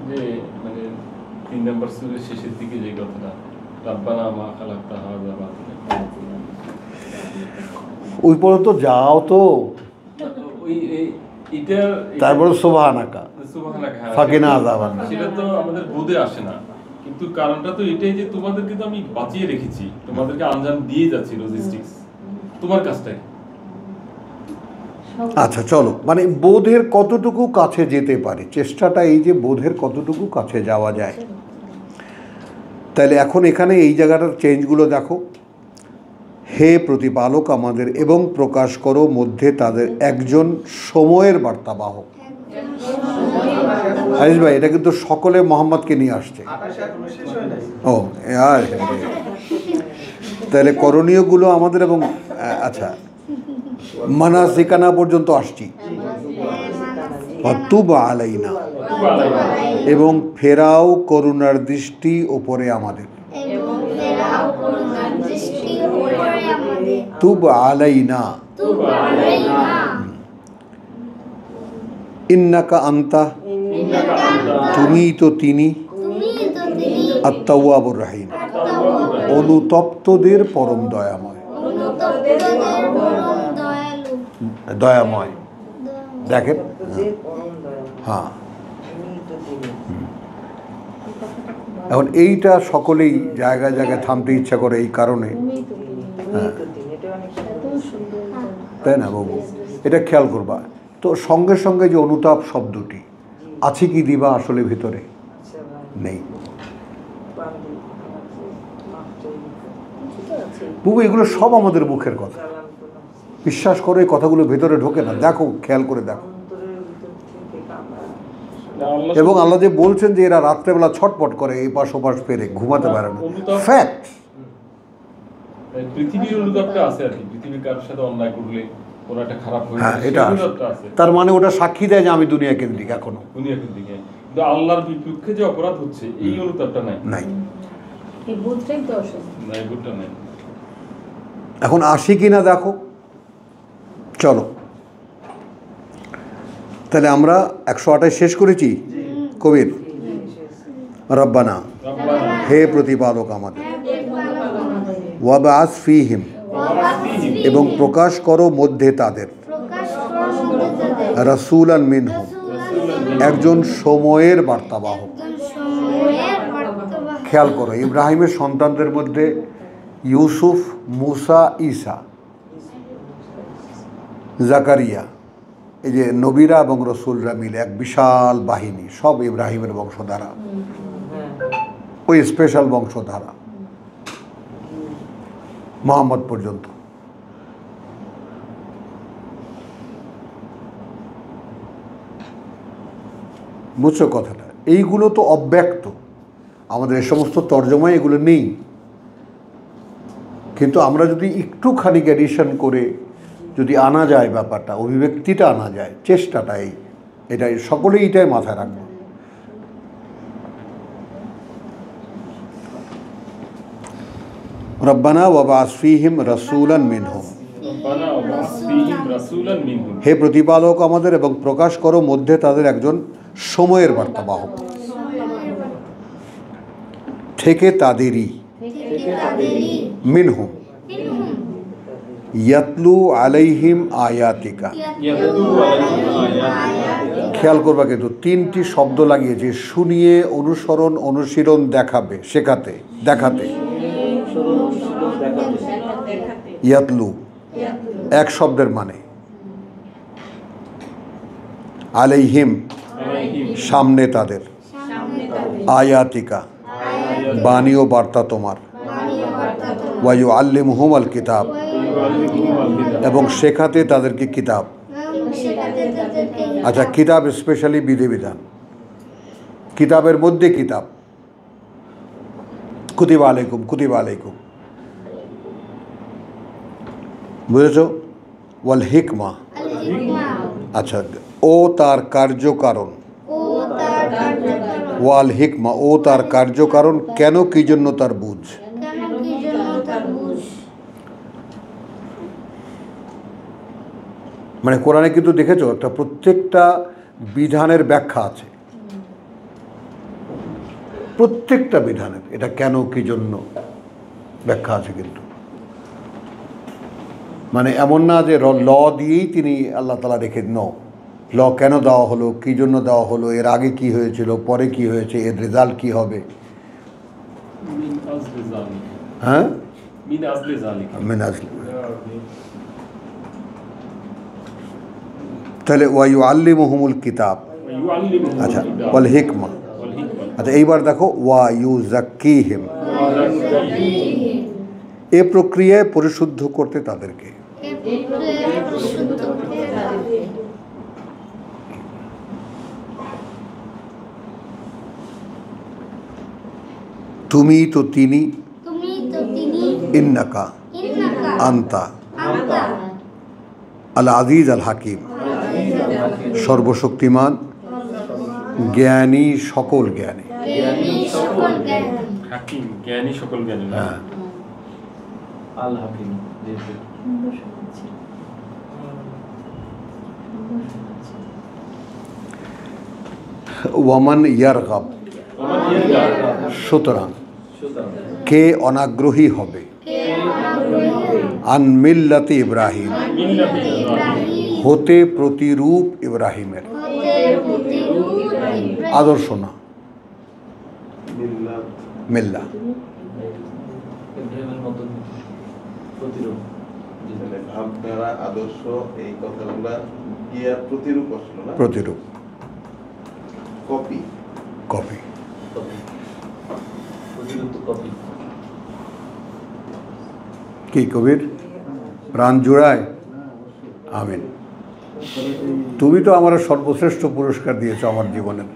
যে মানে 3 নম্বর সূরার শেষের দিকে যে কথাটা, রাব্বানা মা খালাকতা হাযা বাতিলা, ওই পর্যন্ত যাও তো, এটা তারপর সুবহানাকা ফাকিনা আযাবান। সেটা তো আমাদের বোধে আসে না, কিন্তু কারণটা তো এটাই যে তোমাদেরকে তো আমি বাঁচিয়ে রেখেছি, তোমাদেরকে আঞ্জাম দিয়ে যাচ্ছি লজিস্টিক্স, তোমার কাজটাই। আচ্ছা চলো, মানে বোধের কতটুকু কাছে যেতে পারে, চেষ্টাটা এই যে বোধের কতটুকু কাছে যাওয়া যায়। তাহলে এখন এখানে এই জায়গাটার চেঞ্জগুলো দেখো। হে প্রতিপালক আমাদের, এবং প্রকাশ করো মধ্যে তাদের একজন সময়ের বার্তাবাহক। হারিস ভাই, এটা কিন্তু সকলে মোহাম্মদকে নিয়ে আসছে। ও আর তাহলে করণীয়গুলো আমাদের, এবং আচ্ছা মানাসিকানা পর্যন্ত আসছি। তুব আলাইনা, এবং ফেরাও করুণার দৃষ্টি ওপরে আমাদের। তুব আলাইনা ইন্নাকা আন্তা, তুমি তো তিনি, আত-তাওয়াবুর রহিম, অনুতপ্তদের পরম দয়াময়। দয়াময় দেখেন, হ্যাঁ। এখন এইটা সকলেই জায়গায় জায়গায় থামতে ইচ্ছা করে এই কারণে, হ্যাঁ তাই না বাবু? এটা খেয়াল করবা তো। সঙ্গে সঙ্গে যে অনুতাপ শব্দটি আছে কি দিবা আসলে ভিতরে নেই বাবু। এগুলো সব আমাদের মুখের কথা, বিশ্বাস করে এই কথাগুলো ভেতরে ঢোকে না। দেখো, খেয়াল করে দেখো। এবং আল্লাহ যে বলছেন যে এরা রাত্রেবেলা ছটপট করে, এই পাশ ওপাশ পেরে ঘুমাতে পারে না, ফ্যাক্ট। পৃথিবীর অনুতাপটা আছে আর কি, পৃথিবীর কারোর সাথে অন্যায় করলে ওরা একটা খারাপ হয়ে যায়, এটা আছে। তার মানে ওটা সাক্ষী দেয় যে আমি দুনিয়া কেন্দ্রিক এখনো, দুনিয়া কেন্দ্রিক। কিন্তু আল্লাহর বিপক্ষে যে অপরাধ হচ্ছে, এই অনুতাপটা নাই। এই বুঝটাই তো অসুবিধা, নাই বুঝটা নাই। এখন আসি কিনা দেখো, চলো। তাহলে আমরা 128 শেষ করেছি কবির। রব্বানা, হে প্রতিপালক আমাদের, ওয়াবআস ফীহিম, এবং প্রকাশ করো মধ্যে তাদের, রাসূলান মিনহুম, একজন সময়ের বার্তাবাহক। খেয়াল করো, ইব্রাহিমের সন্তানদের মধ্যে ইউসুফ, মুসা, ঈসা, জাকারিয়া, এই যে নবীরা এবং রসুলরা মিলে এক বিশাল বাহিনী, সব ইব্রাহিমের বংশধারা, ওই স্পেশাল বংশধারা মুহাম্মদ পর্যন্ত। বুঝছো কথাটা? এইগুলো তো অব্যক্ত, আমাদের এ সমস্ত তর্জমায় এগুলো নেই। কিন্তু আমরা যদি একটুখানি এডিশন করে যদি আনা যায় ব্যাপারটা, অভিব্যক্তিটা আনা যায়, চেষ্টাটাই, এটাই সকলেই এটাই মাথায় রাখবে। রব্বানা ওয়াবাস ফীহিম রাসূলান মিনহুম, রব্বানা ওয়াবাস ফীহিম রাসূলান মিনহুম, হে প্রতিপালক আমাদের, এবং প্রকাশ করো মধ্যে তাদের একজন সময়ের বার্তাবাহক, থেকে তাদেরই, মিনহুম ইয়াতলু আলাইহিম আয়াতিকা। ইয়াতলু আলাইহিম আয়াতিকা। খেয়াল করবা কিন্তু তিনটি শব্দ লাগিয়েছে, শুনিয়ে, অনুসরণ, অনুশীলন, দেখাবে, শেখাতে, দেখাতে। ইয়াতলু এক শব্দের মানে, আলাইহিম সামনে তাদের, আয়াতিকা বাণী ও বার্তা তোমার, ওয়ায়ু আল্লিমহুম আল কিতাব এবং শেখাতে তাদেরকে কিতাব। আচ্ছা, কিতাব স্পেশালি বিধিবিধান, কিতাবের মধ্যে কিতাব, কুতিবা আলাইকুম, কুতিবা আলাইকুম, বুঝেছ? ওয়াল হিকমা, আচ্ছা, ও তার কার্যকারণ, ওয়াল হিকমা ও তার কার্যকারণ, কেন কি জন্য তার বুঝ। মানে কোরআনে কিন্তু দেখেছো একটা প্রত্যেকটা বিধানের ব্যাখ্যা আছে, প্রত্যেকটা বিধানের এটা কেন কি জন্য ব্যাখ্যা আছে। কিন্তু মানে এমন না যে ল দিয়েই তিনি আল্লাহ তাআলা রেখে ল কেন দেওয়া হলো, কী জন্য দেওয়া হলো, এর আগে কি হয়েছিল, পরে কি হয়েছে, এর রেজাল্ট কি হবে। হ্যাঁ, তাহলে ওয়ায়ু আল্লিমহুমুল কিতাব, আচ্ছা, ওয়াল হিকমা, আচ্ছা এইবার দেখো ওয়ায়ু জাক্কিহিম, এ প্রক্রিয়ায় পরিশুদ্ধ করতে তাদেরকে। তুমি তো তিনি, ইন্নাকা আন্তা আল আজিজ আল হাকিম, সর্বশক্তিমান, জ্ঞানী, সকল জ্ঞানী। হাকিম জ্ঞানী, সকল জ্ঞানী। হ্যাঁ, আল হাকিম। ওয়ামান ইয়ারগাব, সুতরাং কে অনাগ্রহী হবে, আন মিল্লাতি ইব্রাহিম, হতে প্রতিরূপ ইব্রাহিমের, আদর্শ না, মিল্লা ইব্রাহিমের মতন প্রতিরূপ। মানে ভাবধারা, আদর্শ, এই কথাগুলা গিয়া প্রতিরূপ আসলো না, প্রতিরূপ, কপি, কপি। প্রতিরূপ তো কপি। কি কবির প্রাণ জুড়ায়, আমিন। তুমি তো আমার সর্বশ্রেষ্ঠ পুরস্কার দিয়েছো আমার জীবনের।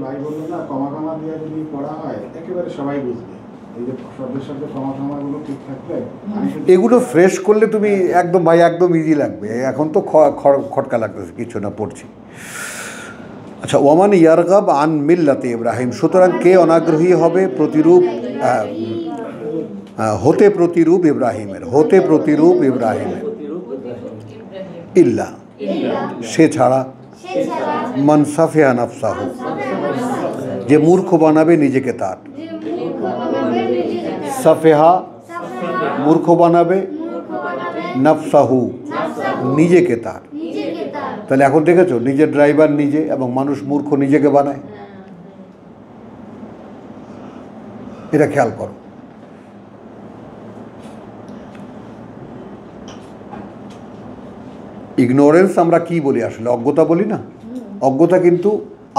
ভাই বললো না, কমা কমা দিয়ে যদি পড়া হয় একেবারে সবাই বুঝবে। এই যে শব্দের শব্দে কমা কমাগুলো ঠিক থাকলে এগুলো ফ্রেশ করলে তুমি একদম ভাই একদম ইজি লাগবে। এখন তো খটকা লাগতেছে, কিছু না পড়ছি। আচ্ছা, ওয়ামান ইয়ারগাব আন মিল্লাতে ইব্রাহিম, সুতরাং কে অনাগ্রহী হবে প্রতিরূপ, হতে প্রতিরূপ ইব্রাহিমের, হতে প্রতিরূপ ইব্রাহিমের, ইল্লা সে ছাড়া, মান সাফিয়া নাফসাহু যে মূর্খ বানাবে নিজেকে তার, সাফেহা মূর্খ বানাবে, নাফসাহু নিজেকে তার। তাহলে এখন দেখেছো নিজের ড্রাইভার নিজে, এবং মানুষ মূর্খ নিজেকে বানায়। এটা খেয়াল করো। ইগনোরেন্স আমরা কি বলি আসলে, অজ্ঞতা বলি না। অজ্ঞতা কিন্তু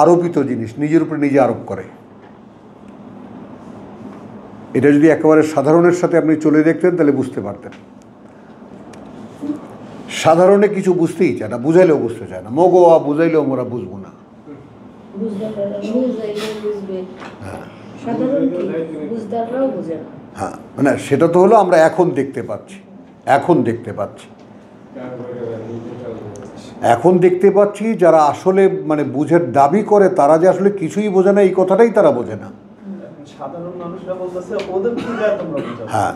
আরোপিত জিনিস, নিজের উপরে নিজে আরোপ করে। এটা যদি একেবারে সাধারণের সাথে আপনি চলে দেখতেন তাহলে বুঝতে পারতেন। সাধারণে কিছু বুঝতেই চায় না, বুঝাইলেও বুঝতে চায় না। মগোয়া বুঝাইলেও আমরা বুঝবো না। হ্যাঁ, মানে সেটা তো হলো আমরা এখন দেখতে পাচ্ছি, এখন দেখতে পাচ্ছি। এখন দেখতে পাচ্ছি যারা আসলে মানে বুঝের দাবি করে তারা যে আসলে কিছুই বোঝে না, এই কথাটাই তারা বোঝে না। সাধারণ মানুষরা বলতেছে ওদের বুঝা তোমরা বুঝাও, হ্যাঁ,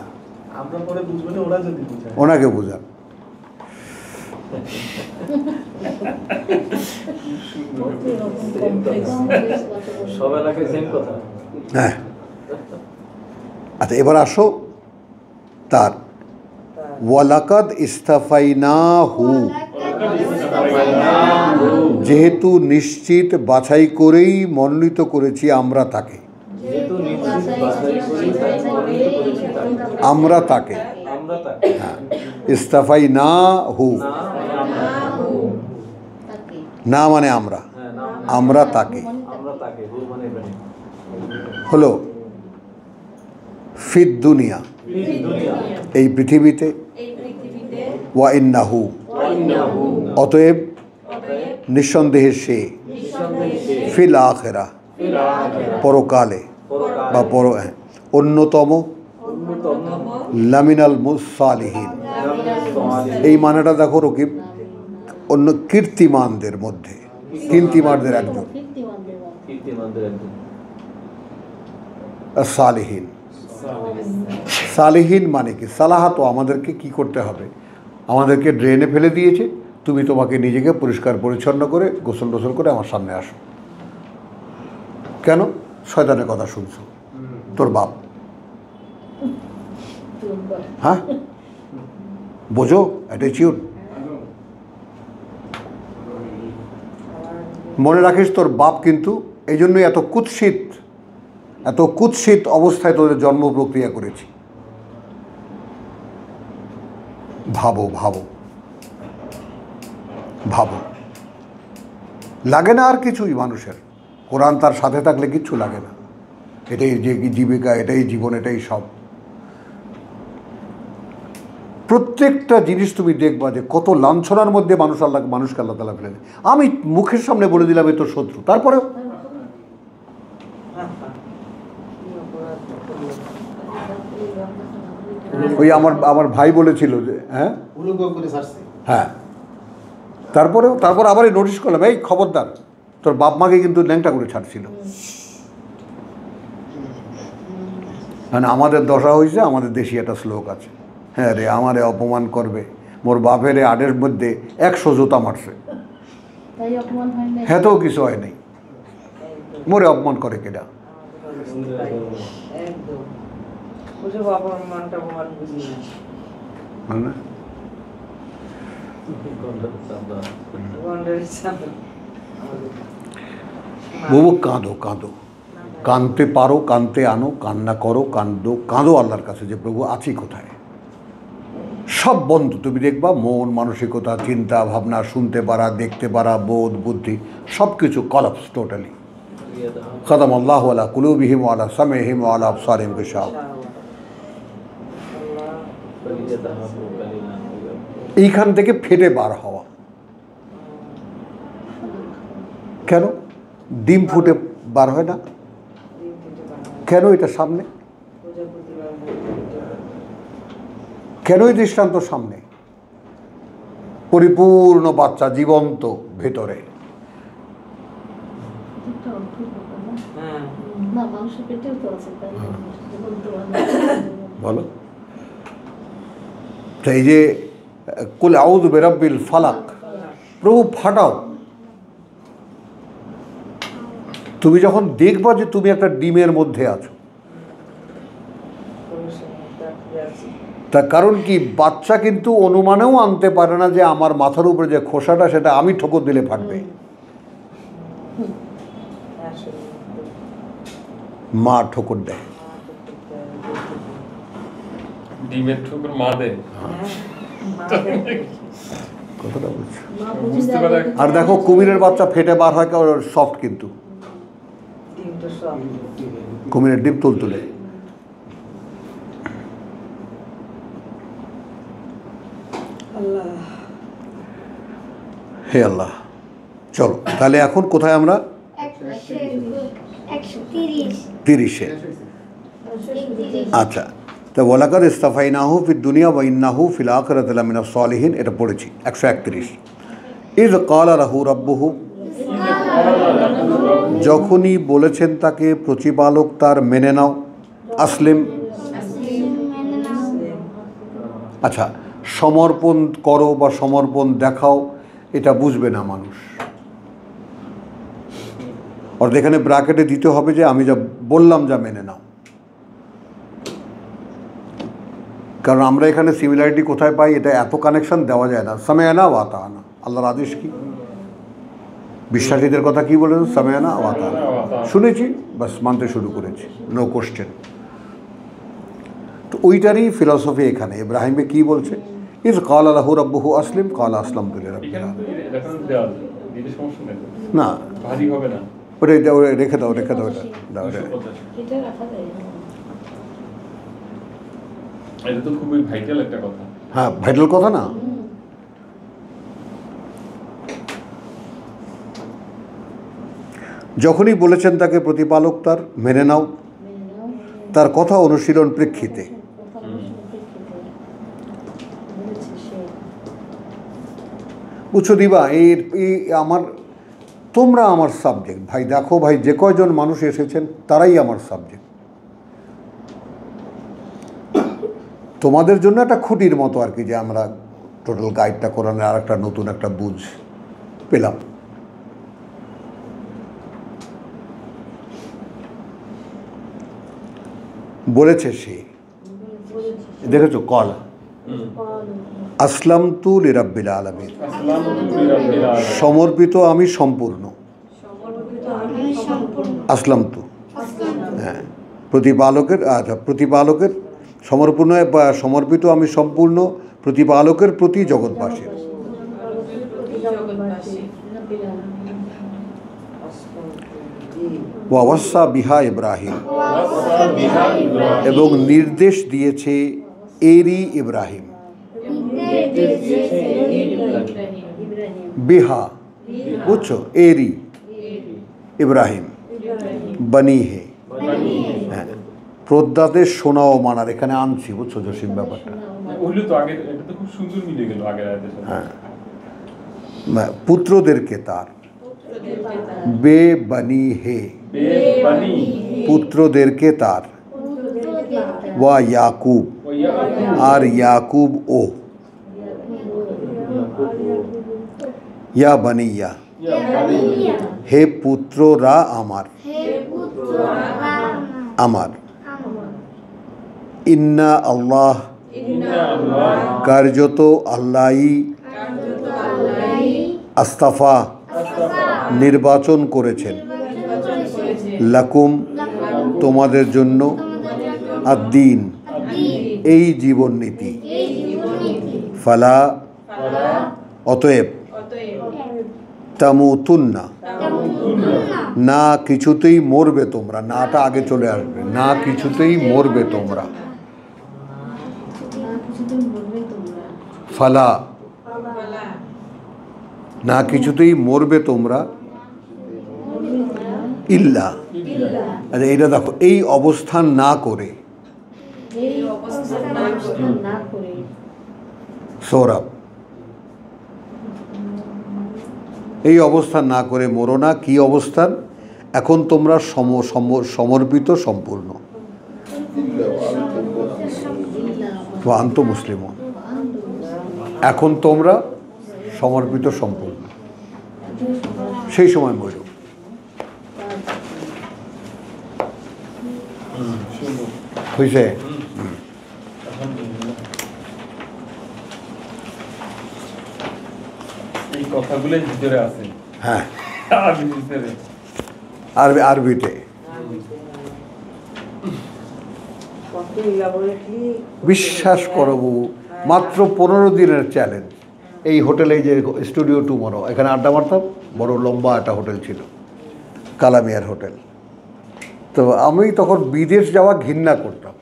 আমরা পরে বুঝবো না, ওরা যদি বুঝায়। ওনাকে বোঝান। সব এলাকায় সেম কথা। হ্যাঁ, আচ্ছা এবার আসো তার ওয়ালাকাদ ইস্তাফাইনাহু, যেহেতু নিশ্চিত বাছাই করেই মনোনীত করেছি আমরা তাকে, আমরা তাকে, হ্যাঁ, ইস্তাফাইনাহু, না মানে আমরা, আমরা তাকে হলো ফিদ দুনিয়া, এই পৃথিবীতে, ওয়া ইন্নাহু, অতএব নিঃসন্দেহে সে, ফিল আখিরা, পরকালে বা অন্যতম, লামিনাল মুসালিহিন, এই মানেটা দেখো রকিব, অন্য কীর্তিমানদের মধ্যে, কীর্তিমানদের একজন, সালিহিন। সালিহিন মানে কি? সালাহা তো আমাদেরকে কি করতে হবে, আমাদেরকে ড্রেনে ফেলে দিয়েছে, তুমি তোমাকে নিজেকে পরিষ্কার পরিচ্ছন্ন করে গোসল টোসল করে আমার সামনে আসো। কেন? শয়তানের কথা শুনছো, তোর বাপ। হ্যাঁ, বোঝো, এটাই চিউন। মনে রাখিস তোর বাপ কিন্তু এই জন্যই এত কুৎসিত অবস্থায় তোদের জন্ম প্রক্রিয়া করেছি। ভাবো ভাবো ভাবো, লাগে না আর কিছুই মানুষের, কোরআন তার সাথে থাকলে কিচ্ছু লাগে না, এটাই যে জীবিকা, এটাই জীবন, এটাই সব। প্রত্যেকটা জিনিস তুমি দেখবা যে কত লাঞ্ছনার মধ্যে মানুষকে আল্লাহ তাআলা ফেলে দেয়। আমি মুখের সামনে বলে দিলাম এ তোর শত্রু, তারপরেও ওই আমার ভাই বলেছিল যে হ্যাঁ হ্যাঁ, তারপর আবার নোটিশ করলাম, এই খবরদার, তোর বাপ মাকে কিন্তু ল্যাংটা করে ছাড়ছিল। মানে আমাদের দশা হয়েছে, আমাদের দেশি একটা শ্লোক আছে, হ্যাঁ রে আমারে অপমান করবে, মোর বাপের আডের মধ্যে 100 জুতা মারছে, হ্যাঁ তো কিছু হয় নাই, মোরে অপমান করে কেডা? বহু কাঁদো কাঁদো, কাঁদতে পারো কাঁদতে আনো, কান্না করো কাঁদো আল্লাহর কাছে যে প্রভু আছি কোথায়। সব বন্ধ, তুমি দেখবা মন মানসিকতা, চিন্তা ভাবনা, শুনতে পারা, দেখতে পারা, বোধ বুদ্ধি সব কিছু কলাপস টোটালি। খতম আল্লাহু আলা কুলুবিহিম ওয়া আলা সামিহিম ওয়া আলা আবসারিহিম গিশাওয়া। এইখান থেকে ফেটে বার হওয়া। কেন ডিম ফুটে বার হয় না? কেন এটা সামনে? কেন এই দৃষ্টান্ত সামনে? পরিপূর্ণ বাচ্চা জীবন্ত ভেতরে। বলো, এই যে কুল আউযু বিরাব্বিল ফালাক, প্রভু ফাটাও। তুমি যখন দেখবা যে তুমি একটা ডিমের মধ্যে আছো, তার কারণ কি, বাচ্চা কিন্তু অনুমানেও আনতে পারে না যে আমার মাথার উপরে যে খোসাটা সেটা আমি ঠোকর দিলে ফাটবে। মা ঠোকর দেয়, ডিমের ঠোকর মা দেয়। কথাটা বলছি। বুঝতে পারে। আর দেখো কুমিরের বাচ্চা ফেটে বার হয়, সফট, কিন্তু কুমিরের ডিম তুলতুলে। হে আল্লাহ, চলো তাহলে এখন কোথায় আমরা? 30-এ। আচ্ছা, তো ওয়ালাকাদ ইস্তাফাইনাহু ফিদ দুনিয়া ওয়া ইন্নাহু ফিল আখিরাতি লামিনাস সালিহিন, এটা পড়েছি 131। ইয ক্বালা লাহু রাব্বুহু, যখনই বলেছেন তাকে প্রতিপালক তার, মেনে নাও, আসলিম। আচ্ছা, সমর্পণ করো বা সমর্পণ দেখাও, এটা বুঝবে না মানুষ। অর্থাৎ এখানে ব্র্যাকেটে দিতে হবে যে আমি যা বললাম যা মেনে নাও। কারণ আমরা এখানে সিমিলারিটি কোথায় পাই, এটা এত কানেকশন দেওয়া যায় না। সামেয়ানা ওয়া আতানা, আল্লাহর আদেশ কি? বিশ্বাসীদের কথা কি বলেছেন? সামেয়ানা ওয়া আতানা, শুনেছি বাস মানতে শুরু করেছি, নো কোশ্চেন। তো ওইটারই ফিলসফি এখানে। ইব্রাহিমকে কি বলছে? ইয ক্বালা লাহু রাব্বুহু আসলিম ক্বালা আসলামতু লিরাব্বিল এখানে তো আলামিন। রেফারেন্স দেওয়া যায়, দিতে সমস্যা নেই তো। না, ভারী হবে না। ওটা রেখে দাও, রেখে দাও, এটা দাও, এটা 285 এটা রাখা যায়। এটা তো খুবই ভাইটাল একটা কথা। হ্যাঁ, ভাইটাল কথা না? যখনই বলেছেন তাকে প্রতিপালক তার, মেনে নাও, তার কথা অনুশীলন প্রেক্ষিতে। বুঝছো দিবা, এই আমার, তোমরা আমার সাবজেক্ট ভাই। দেখো ভাই, যে কয়জন মানুষ এসেছেন তারাই আমার সাবজেক্ট। তোমাদের জন্য একটা খুঁটির মতো আর কি, যে আমরা টোটাল গাইডটা কোরআনের আর একটা নতুন একটা বুঝ পেলাম। বলেছে সে, দেখেছো কল আসলামতু লিরাব্বিল আলামিন, সমর্পিত আমি সম্পূর্ণ। আসলামতু, হ্যাঁ, প্রতিপালকের, আচ্ছা, প্রতিপালকের সমর্পিত আমি সম্পূর্ণ প্রতিপালকের প্রতি জগৎবাসীর। ওয়াওয়াসা বিহা ইব্রাহিম, এবং নির্দেশ দিয়েছে এরই ইব্রাহিম। বিহা, বুঝছো, এরই ইব্রাহিম, বনি হে, হ্যাঁ, প্রদ্যাতের সোনা ও মানার, এখানে আনছি, বুঝছো জসিম ব্যাপারটা। ওইগুলো তো আগে, এটা তো খুব সুন্দর মিলে গেল আগের আয়াতের সাথে। হ্যাঁ, পুত্রদেরকে তার, বে বনি হে, বেবানি পুত্রদেরকে তার, ওয়া ইয়াকুব, ওয়া আর ইয়াকুব ও, ইয়া বানিয়া, ইয়া বানি হে পুত্ররা আমার, আমার। ইন্না আল্লাহ, ইন্না আল্লাহ কার্যত আল্লাহই, আস্তাফা, নির্বাচন করেছেন, লাকুম, তোমাদের জন্য, আদ্দিন, এই জীবন নীতি, ফালা, অতএব, তামুতুন্না, না কিছুতেই মরবে তোমরা, নাটা আগে চলে আসবে, না কিছুতেই মরবে তোমরা, ফালা, না কিছুতেই মরবে তোমরা, ইল্লা, আচ্ছা এইটা দেখো, এই অবস্থান না করে, সৌরভ, এই অবস্থান না করে মরো না। কি অবস্থান? এখন তোমরা সমর্পিত সম্পূর্ণ, আন্ত মুসলিম, এখন তোমরা সমর্পিত সম্পূর্ণ, সেই সময় মরো। হয়েছে? এই কথাগুলোই ভিতরে আছে। হ্যাঁ, আরবি ভিতরে আরবিতে কত elaborately বিশ্বাস করো বউ, মাত্র 15 দিনের চ্যালেঞ্জ। এই হোটেলে, যে স্টুডিও টুমরো, এখানে আড্ডা মারতাম, বড় লম্বা একটা হোটেল ছিল, কালামিয়ার হোটেল। তো আমি তখন বিদেশ যাওয়া ঘৃণা করতাম,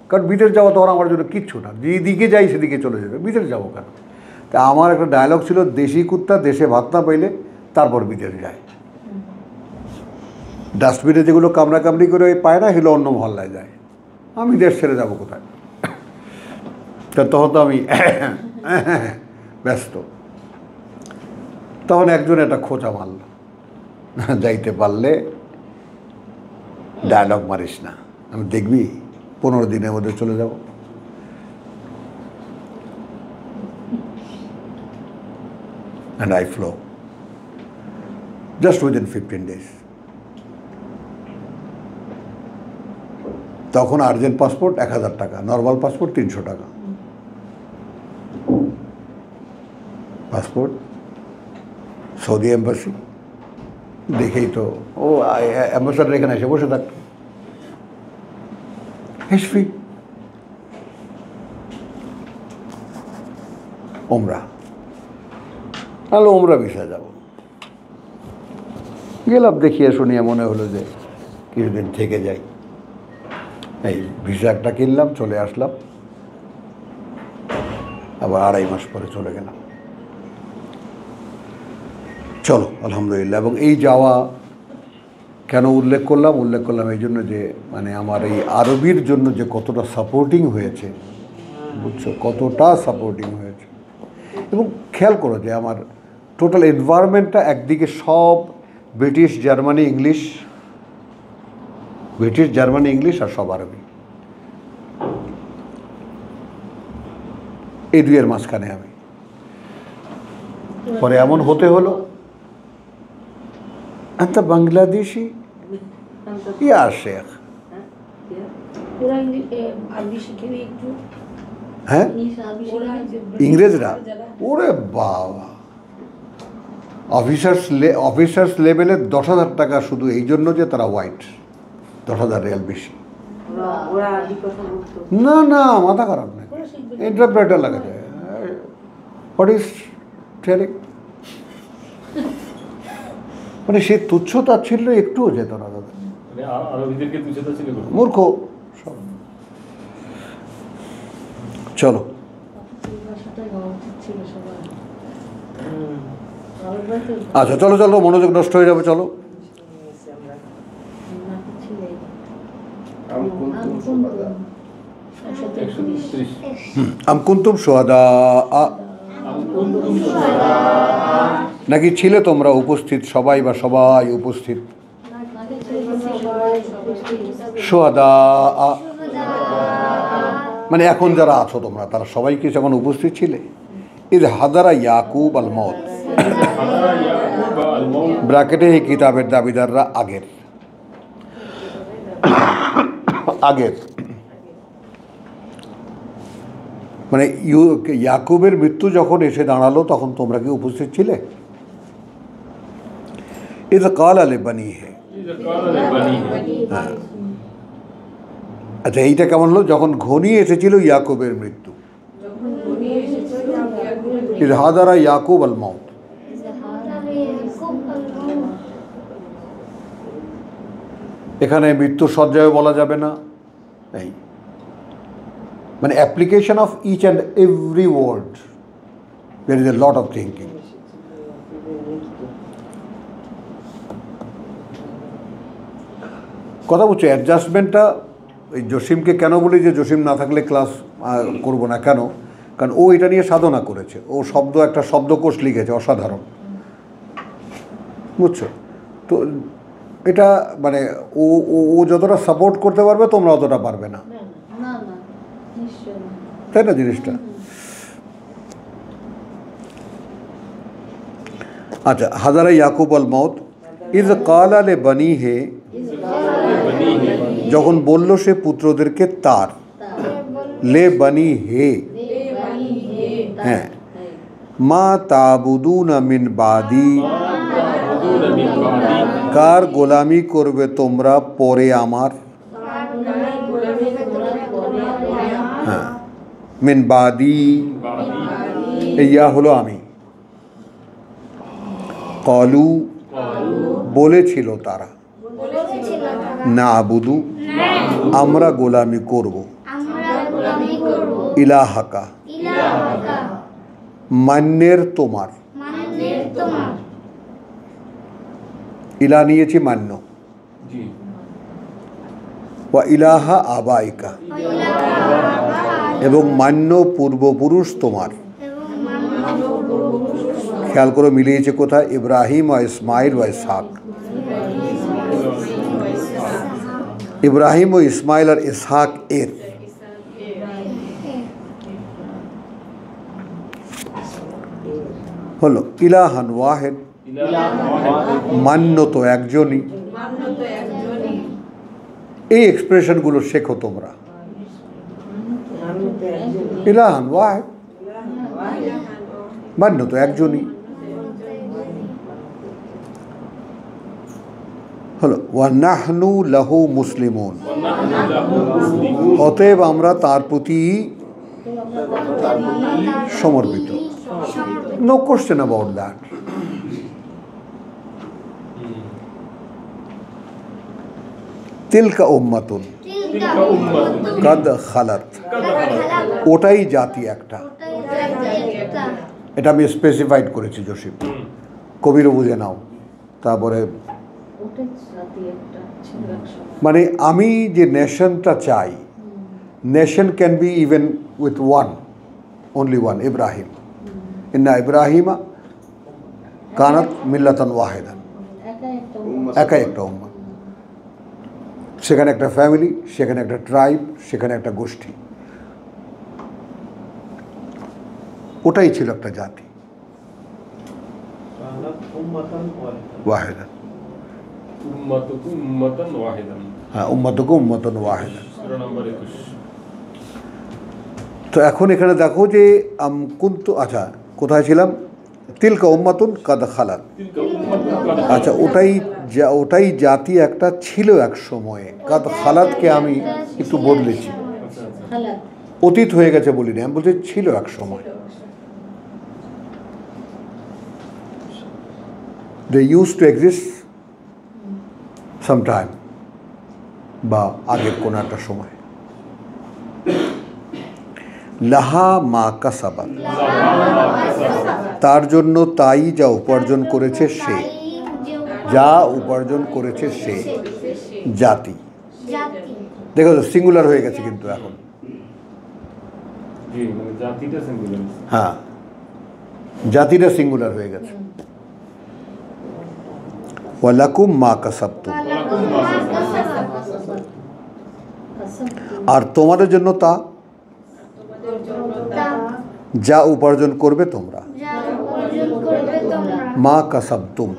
কারণ বিদেশ যাওয়া তখন আমার জন্য কিচ্ছু না, যেদিকে যাই সেদিকে চলে যাবে, বিদেশ যাবো কেন? তা আমার একটা ডায়লগ ছিল, দেশি কুত্তা দেশে ভাত না পাইলে তারপর বিদেশ যায়। ডাস্টবিনে যেগুলো কামড়াকামড়ি করে পায় না, সেগুলো অন্য মহল্লায় যায়। আমি দেশ ছেড়ে যাবো কোথায়? তখন তো আমি ব্যস্ত। তখন একজন একটা খোঁচা মারল, যাইতে পারলে ডায়লগ মারিস না, আমি দেখবি 15 দিনের মধ্যে চলে যাব। And I flew just within 15 days. তখন আর্জেন্ট পাসপোর্ট 1000 টাকা, নর্মাল পাসপোর্ট 300 টাকা। পাসপোর্ট সৌদি এম্বাসি, দেখেই তো ও অ্যাম্বাসাডার এখানে এসে বসে থাকতো, হিস্ট্রি। ওমরা, তাহলে ওমরা ভিসায় যাব। গেলাম, দেখিয়ে শুনিয়ে মনে হলো যে কিছুদিন থেকে যাই, এই ভিসা একটা কিনলাম, চলে আসলাম, আবার 2.5 মাস পরে চলে গেলাম। চলো আলহামদুলিল্লাহ। এবং এই যাওয়া কেন উল্লেখ করলাম এই জন্য যে মানে আমার এই আরবির জন্য যে কতটা সাপোর্টিং হয়েছে, বুঝছো, কতটা সাপোর্টিং হয়েছে। এবং খেয়াল করো যে আমার টোটাল এনভায়রনমেন্টটা একদিকে সব ব্রিটিশ জার্মানি ইংলিশ আর সব আরবি, এই দুইয়ের মাঝখানে আমি। পরে এমন হতে হলো আচ্ছা বাংলাদেশি ইয়া শেখ, ওরা আরবি শিখে একটু, হ্যাঁ ওরা ইংরেজরা, ওরে বাবা, অফিসার্স লেভেলে 10,000 টাকা শুধু এই জন্য যে তারা হোয়াইট, 10,000 রিয়াল বেশি। ওরা আদি কথা বলতো না না, মাথা খারাপ না, ইন্টারপ্রেটার লাগা যায়। হোয়াট ইজ টেলিং, মানে সে তুচ্ছ তাচ্ছিল্য একটুও যেত না দাদা, মানে আরবিদেরকে তুচ্ছতা ছিল মূর্খ সব। চলো ভাষাটাই হওয়া উচিত ছিল সবার। আচ্ছা, চলো চলো, মনোযোগ নষ্ট হয়ে যাবে, চলো। আম কুনতুম শুহাদা, নাকি ছিলে তোমরা উপস্থিত, সবাই বা সবাই উপস্থিত। শুহাদা মানে এখন যারা আছো তোমরা, তারা সবাই কি যখন উপস্থিত ছিলে। ইদ হাদারা ইয়াকুব আল মউত, ব্র্যাকেটে এই কিতাবের দাবিদাররা আগের মানে ইয়াকুবের মৃত্যু যখন এসে দাঁড়ালো তখন তোমরা কি উপস্থিত ছিলে। ইদ কাল আলে বানি হে, হ্যাঁ। আচ্ছা, এইটা কেমন হলো, যখন ঘনিয়ে এসেছিল ইয়াকুবের মৃত্যু। ইদ হাদারা ইয়াকুব আল মউত, এখানে মৃত্যু সজ্জায় বলা যাবে না, এই মানে application of each and every word, there is a lot of thinking. কথা বলছো, অ্যাডজাস্টমেন্টটা এই জসিমকে কেন বলি যে জসিম না থাকলে ক্লাস করব না, কেন? কারণ ও এটা নিয়ে সাধনা করেছে, ও একটা শব্দকোষ লিখেছে অসাধারণ, বুঝছো তো। এটা মানে ও যতটা সাপোর্ট করতে পারবে তোমরা অতটা পারবে না, তাই না জিনিসটা। আচ্ছা, হাজারা ইয়াকুব আল মউত ইজ কাল আলে বানি হে, যখন বলল সে পুত্রদেরকে তার, লে বানি হে, হ্যাঁ, মা তাবুদুনা মিন বাদি, কার গোলামি করবে তোমরা পরে আমার, হ্যাঁ, মিন বাদি ইয়া হলো আমি, কলু বলেছিল তারা, না আবুদু আমরা গোলামি করব, ইলাহাকা মান্যের তোমার, ইলা নিয়েছি মান্য, ওয়া ইলাহা আবাইকা, এবং মান্য পূর্বপুরুষ তোমার। খেয়াল করে মিলিয়েছে কোথায়? ইব্রাহিম ও ইসমাইল ও ইসহাক। ইব্রাহিম ও ইসমাইল আর ইসহাক এর। হলো ইলাহান ওয়াহিদ, মান্য তো একজনই। এই এক্সপ্রেশনগুলো শেখো তোমরা। ইলাহান ওয়াহিদ, মান্য তো একজনই। হলো ওয়া নাহনু লাহু মুসলিমুন, অতএব আমরা তার প্রতি সমর্পিত। No question about that. তিলকা উম্মাতুন কাদ খালাত, ওটাই জাতি একটা। এটা আমি স্পেসিফাইড করেছি জসিম, কবিরও বুঝে নাও। তারপরে মানে আমি যে নেশনটা চাই, nation can be even with one, only one, Ibrahim. Inna Ibrahima kanat millatan wahidan, একা একটা উম্মাহ। সেখানে একটা ফ্যামিলি, সেখানে একটা ট্রাইব, সেখানে একটা গোষ্ঠী, ওটাই ছিল একটা জাতি। ওয়াহিদান, হ্যাঁ, উম্মাতুকুম উম্মাতান ওয়াহিদান। তো এখন এখানে দেখো যে কুন্তু, আচ্ছা কোথায় ছিলাম? তিলকা উম্মাতুন কাদ খালাত। আচ্ছা, ওটাই জাতি একটা ছিল এক সময়ে। কাদ খালাতকে আমি একটু বদলেছি, অতীত হয়ে গেছে বলিনি, আমি বলছি ছিল এক সময়। They use to exist sometime, বা আগের কোনো একটা সময়। লাহা মা কাসাবাত, তার জন্য তাই যা উপার্জন করেছে সে, যা উপার্জন করেছে সে জাতি। দেখো তো সিঙ্গুলার হয়ে গেছে কিন্তু এখন। হ্যাঁ, জাতিটা সিঙ্গুলার হয়ে গেছে। ওয়ালাকুম মা কাসাবতুম, আর তোমাদের জন্য তা যা উপার্জন করবে তোমরা। মা কাসাবতুম,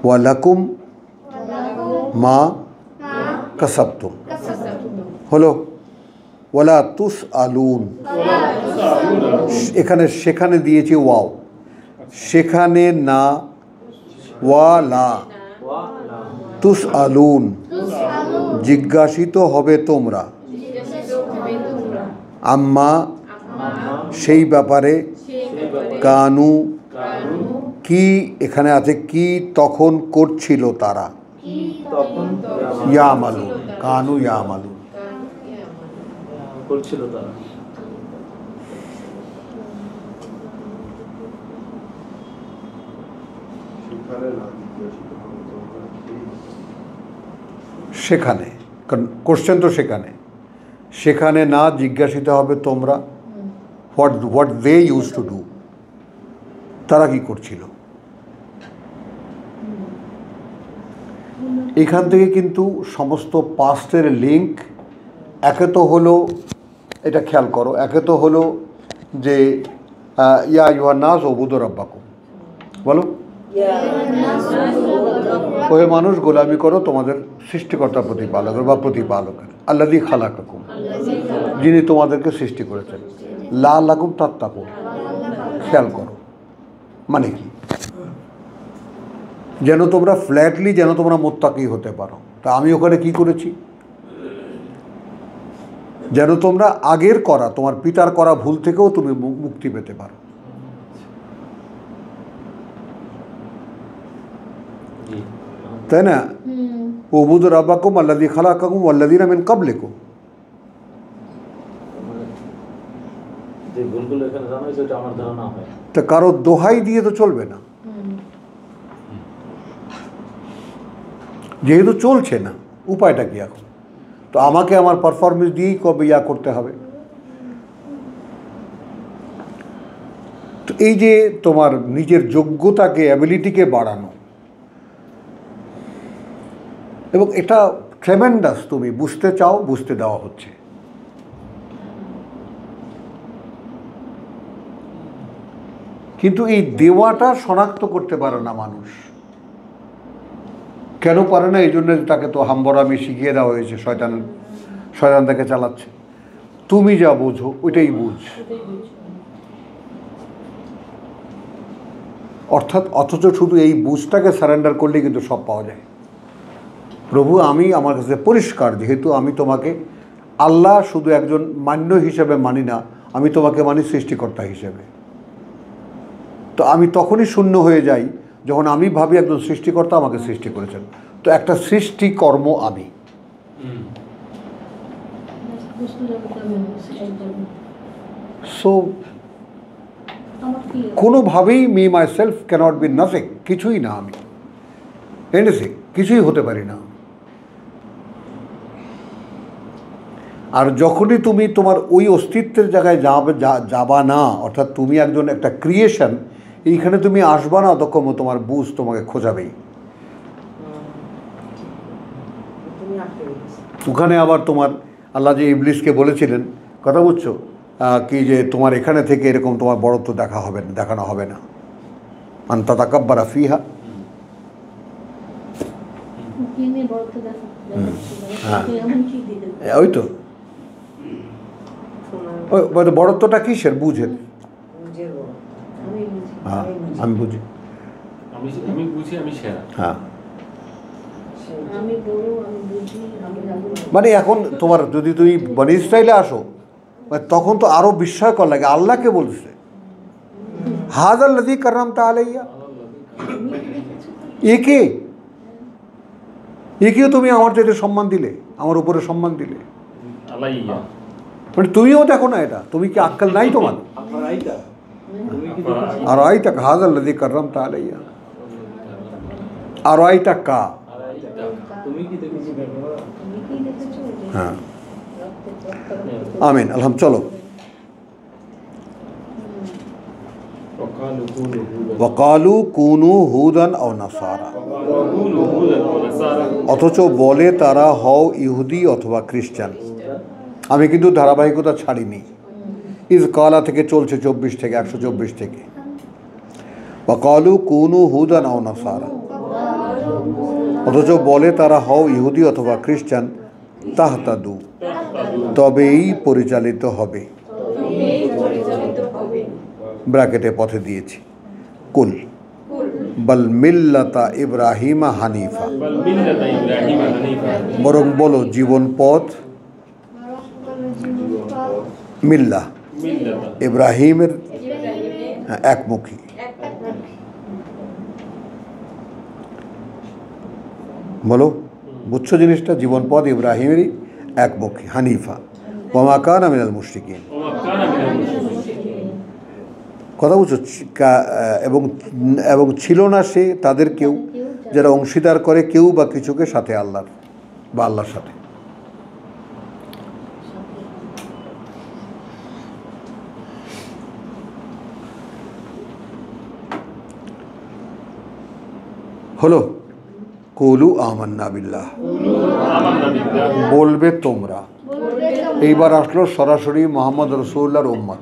ওয়ালাকুম মা কাসাবতুম। হলো ওয়ালা তুস আলুন, এখানে সেখানে দিয়েছি ওয়াও, সেখানে না, ওয়ালা তুস আলুন, জিজ্ঞাসিত হবে তোমরা। আম্মা, সেই ব্যাপারে, কানু, কি, এখানে আছে কি তখন করছিল তারা, ইয়ামালু, কানু ইয়ামালু করছিল তারা। সেখানে, কারণ কোশ্চেন তো সেখানে, সেখানে না জিজ্ঞাসিত হবে তোমরা। What they use to do, তারা কি করছিল। এখান থেকে কিন্তু সমস্ত পাস্টের লিঙ্ক, একে তো হলো, এটা খেয়াল করো, একে তো হলো যে ইয়া আইয়ুহান নাস উবুদু রাব্বাকুম, বলো ওহে মানুষ গোলামি করো তোমাদের সৃষ্টিকর্তা প্রতিপালকের বা প্রতিপালকের। আল্লাযী খালাকাকুম, যিনি তোমাদেরকে সৃষ্টি করেছেন। লাআল্লাকুম তাত্তাকুন, খেয়াল করো মানে কি, যেন তোমরা ফ্ল্যাটলি, যেন তোমরা মুত্তাকি হতে পারো। তা আমি ওখানে কি করেছি? যেন তোমরা আগের করা, তোমার পিতার করা ভুল থেকেও তুমি মুক্তি পেতে পারো। তাই না? উবুদু রাব্বাকুম আল্লাযী খালাকাকুম ওয়াল্লাযীনা মিন ক্বাবলিকুম। যে ভুলগুলো এখানে জানা হয়েছে ওটা আমার ধারণা হয়। তা কারো দোহাই দিয়ে তো চলবে না। যেহেতু চলছে না, উপায়টা কি এখন? তো আমাকে আমার পারফরমেন্স দিয়েই কবে করতে হবে। তো এই যে তোমার নিজের যোগ্যতাকে, অ্যাবিলিটিকে বাড়ানো, এবং এটা ট্রেমেন্ডাস, তুমি বুঝতে চাও, বুঝতে দেওয়া হচ্ছে। কিন্তু এই দেওয়াটা শনাক্ত করতে পারে না মানুষ। কেন পারে না? এই জন্য তাকে তো হাম্বরামি শিখিয়ে দেওয়া হয়েছে, শয়তান তাকে চালাচ্ছে। তুমি যা বোঝো ওইটাই বুঝ। অথচ শুধু এই বুঝটাকে সারেন্ডার করলে কিন্তু সব পাওয়া যায়। প্রভু, আমি আমার কাছে পরিষ্কার, যেহেতু আমি তোমাকে আল্লাহ শুধু একজন মান্য হিসেবে মানি না, আমি তোমাকে মানি সৃষ্টিকর্তা হিসেবে। তো আমি তখনই শূন্য হয়ে যাই যখন আমি ভাবি একজন সৃষ্টিকর্তা আমাকে সৃষ্টি করেছেন। তো একটা সৃষ্টিকর্ম আমি। সো কোনোভাবেই me myself cannot be nothing, কিছুই না আমি, এনিথিং, কিছুই হতে পারি না। আর যখনই তুমি তোমার ওই অস্তিত্বের জায়গায় যাবা না, অর্থাৎ তুমি একজন একটা ক্রিয়েশন, এইখানে তুমি আসবা না, তখন তোমার বুঝ তোমাকে খোঁজাবেই। ওখানে আবার তোমার আল্লাহ যে ইবলিসকে বলেছিলেন, কথা বুঝছো, কি যে তোমার এখানে থেকে এরকম তোমার বড়ত্ব দেখানো হবে না, আনতা তাকাব্বারা ফিহা। ওই তো বড়ত্বটা কিসের? বুঝের। হ্যাঁ, আমি বুঝি, আমি বুঝি, আমি সেরা। হ্যাঁ, মানে এখন তোমার যদি তুমি বনি ইসরাইলে আসো, তখন তো আরো বিস্ময়কর লাগে। আল্লাহকে বলছে হাযাল্লাযী কাররামতা আলাইয়া, একেও তুমি আমার চাইতে সম্মান দিলে, আমার উপরে সম্মান দিলে। মানে তুমিও দেখো না এটা? তুমি কি আক্কেল নাই তোমার? আর আইতা হাযাল্লাযী কাররামতা আলাইয়া, আর আইতা কা, হ্যাঁ, আমিন, আলহামদুলিল্লাহ। চলো, ওয়াকালু কুনু হুদান আও নাসারা, অথচ বলে তারা হও ইহুদি অথবা খ্রিস্টান। আমি কিন্তু ধারাবাহিকতা ছাড়িনি, ইজ কালা থেকে চলছে 24 থেকে 124 থেকে। ওয়াকালু কুনু হুদান আও নাসারা, অথচ বলে তারা হও ইহুদি অথবা খ্রিস্টান, তাহতাদু, তবেই পরিচালিত হবে। ব্র্যাকেটে পথে দিয়েছি, কুল বল মিল্লাতা ইব্রাহিমা হানিফা, বরং বলো জীবন পথ, মিল্লা ইব্রাহিমের একমুখী। বলো, বুঝছো জিনিসটা? জীবন পথ ইব্রাহিমেরই একমুখী, হানিফা, ওয়া মা কানা মিনাল মুশরিকিন। কথা বুঝছো? এবং ছিল না সে তাদের কেউ যারা অংশীদার করে কেউ বা কিছুকে সাথে আল্লাহর বা আল্লাহর সাথে। হলো, কুলু আমান্না বিল্লাহ, বলবে তোমরা। এইবার আসলো সরাসরি মুহাম্মদ রাসূলুল্লাহর উম্মত।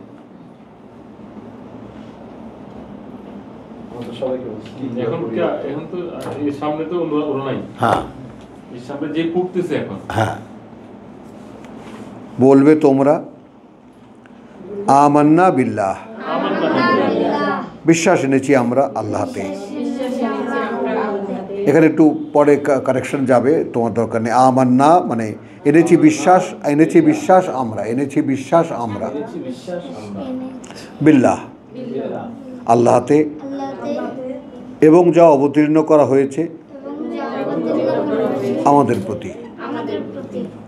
এখন তো এর সামনে তো ওরা নাই। হ্যাঁ, এর সামনে যে পড়তেছে এখন। হ্যাঁ, বলবে তোমরা আমান্না বিল্লাহ, বিশ্বাস এনেছি আমরা আল্লাহতে। এখানে একটু পরে কারেকশন যাবে, তোমার দরকার নেই। আমান্না মানে এনেছি বিশ্বাস, বিশ্বাস আমরা বিল্লাহ, আল্লাহতে, এবং যা অবতীর্ণ করা হয়েছে আমাদের প্রতি।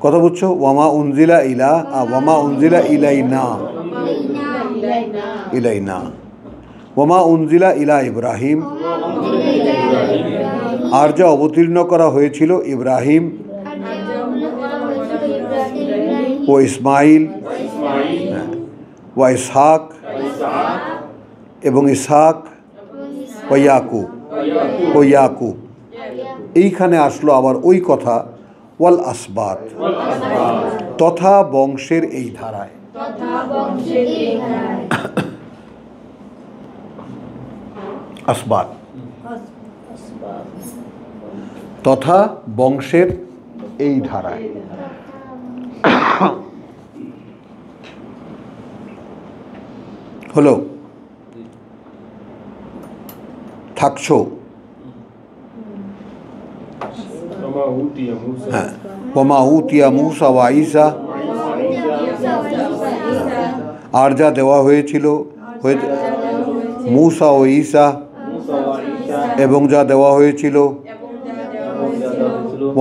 কথা বুঝছো? ওয়ামা উনজিলা ইলাইনা, ওয়ামা উনজিলা ইলা ইব্রাহিম আর যা অবতীর্ণ করা হয়েছিল ইব্রাহিম ও ইসমাইল ও ইসহাক এবং ইসহাক ও ইয়াকুব এইখানে আসলো আবার ওই কথা ওয়াল আসবাত তথা বংশের এই ধারায়। আসবাত তথা বংশের এই ধারায়। হলো থাকছো হ্যাঁ ওমা উতিয়া মূসা ওয়া ঈসা আর যা দেওয়া হয়েছিল মূসা ও ঈসা এবং যা দেওয়া হয়েছিল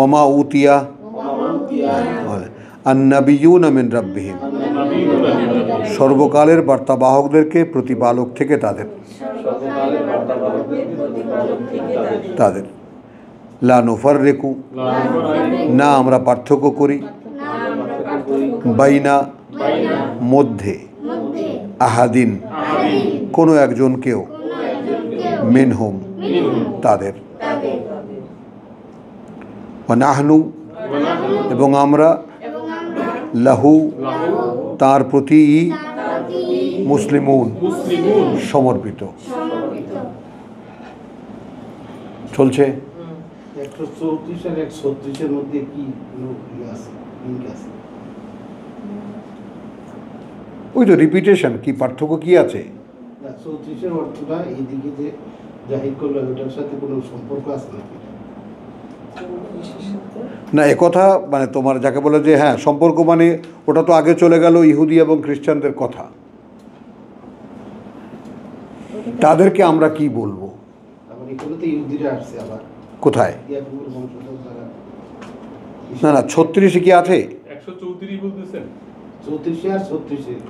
ওমা উতিয়া আন-নাবিয়্যুনা মিন রাব্বিহিম সর্বকালের বার্তাবাহকদেরকে প্রতিপালক থেকে তাদের লা নুফাররিকু না আমরা পার্থক্য করি বাইনা মধ্যে আহাদিন কোনো একজনকেও মিনহুম তাদের ওয়া নাহনু এবং আমরা লাহু তার প্রতি মুসলিমুন সমর্পিত। চলছে 134 আর 136 এর মধ্যে কি আছে লিংক আছে? ওই তো রিপিটেশন, কি পার্থক্য কি আছে? 134 এর অর্থটা এইদিকে যে জাহির করলো ওটার সাথে কোনো সম্পর্ক আছে নাকি? না একথা মানে তোমার যাকে বলে যে হ্যাঁ সম্পর্ক মানে ওটা তো আগে চলে গেল ইহুদি এবং খ্রিস্টানদের কথা, তাদেরকে আমরা কি বলবো? আবার এগুলো তো ইহুদিরা আসছে আবার কোথায়? ইয়াকুবের বংশধর যারা। না না 36 কি আছে? 134 বলতেছেন 34 আর 36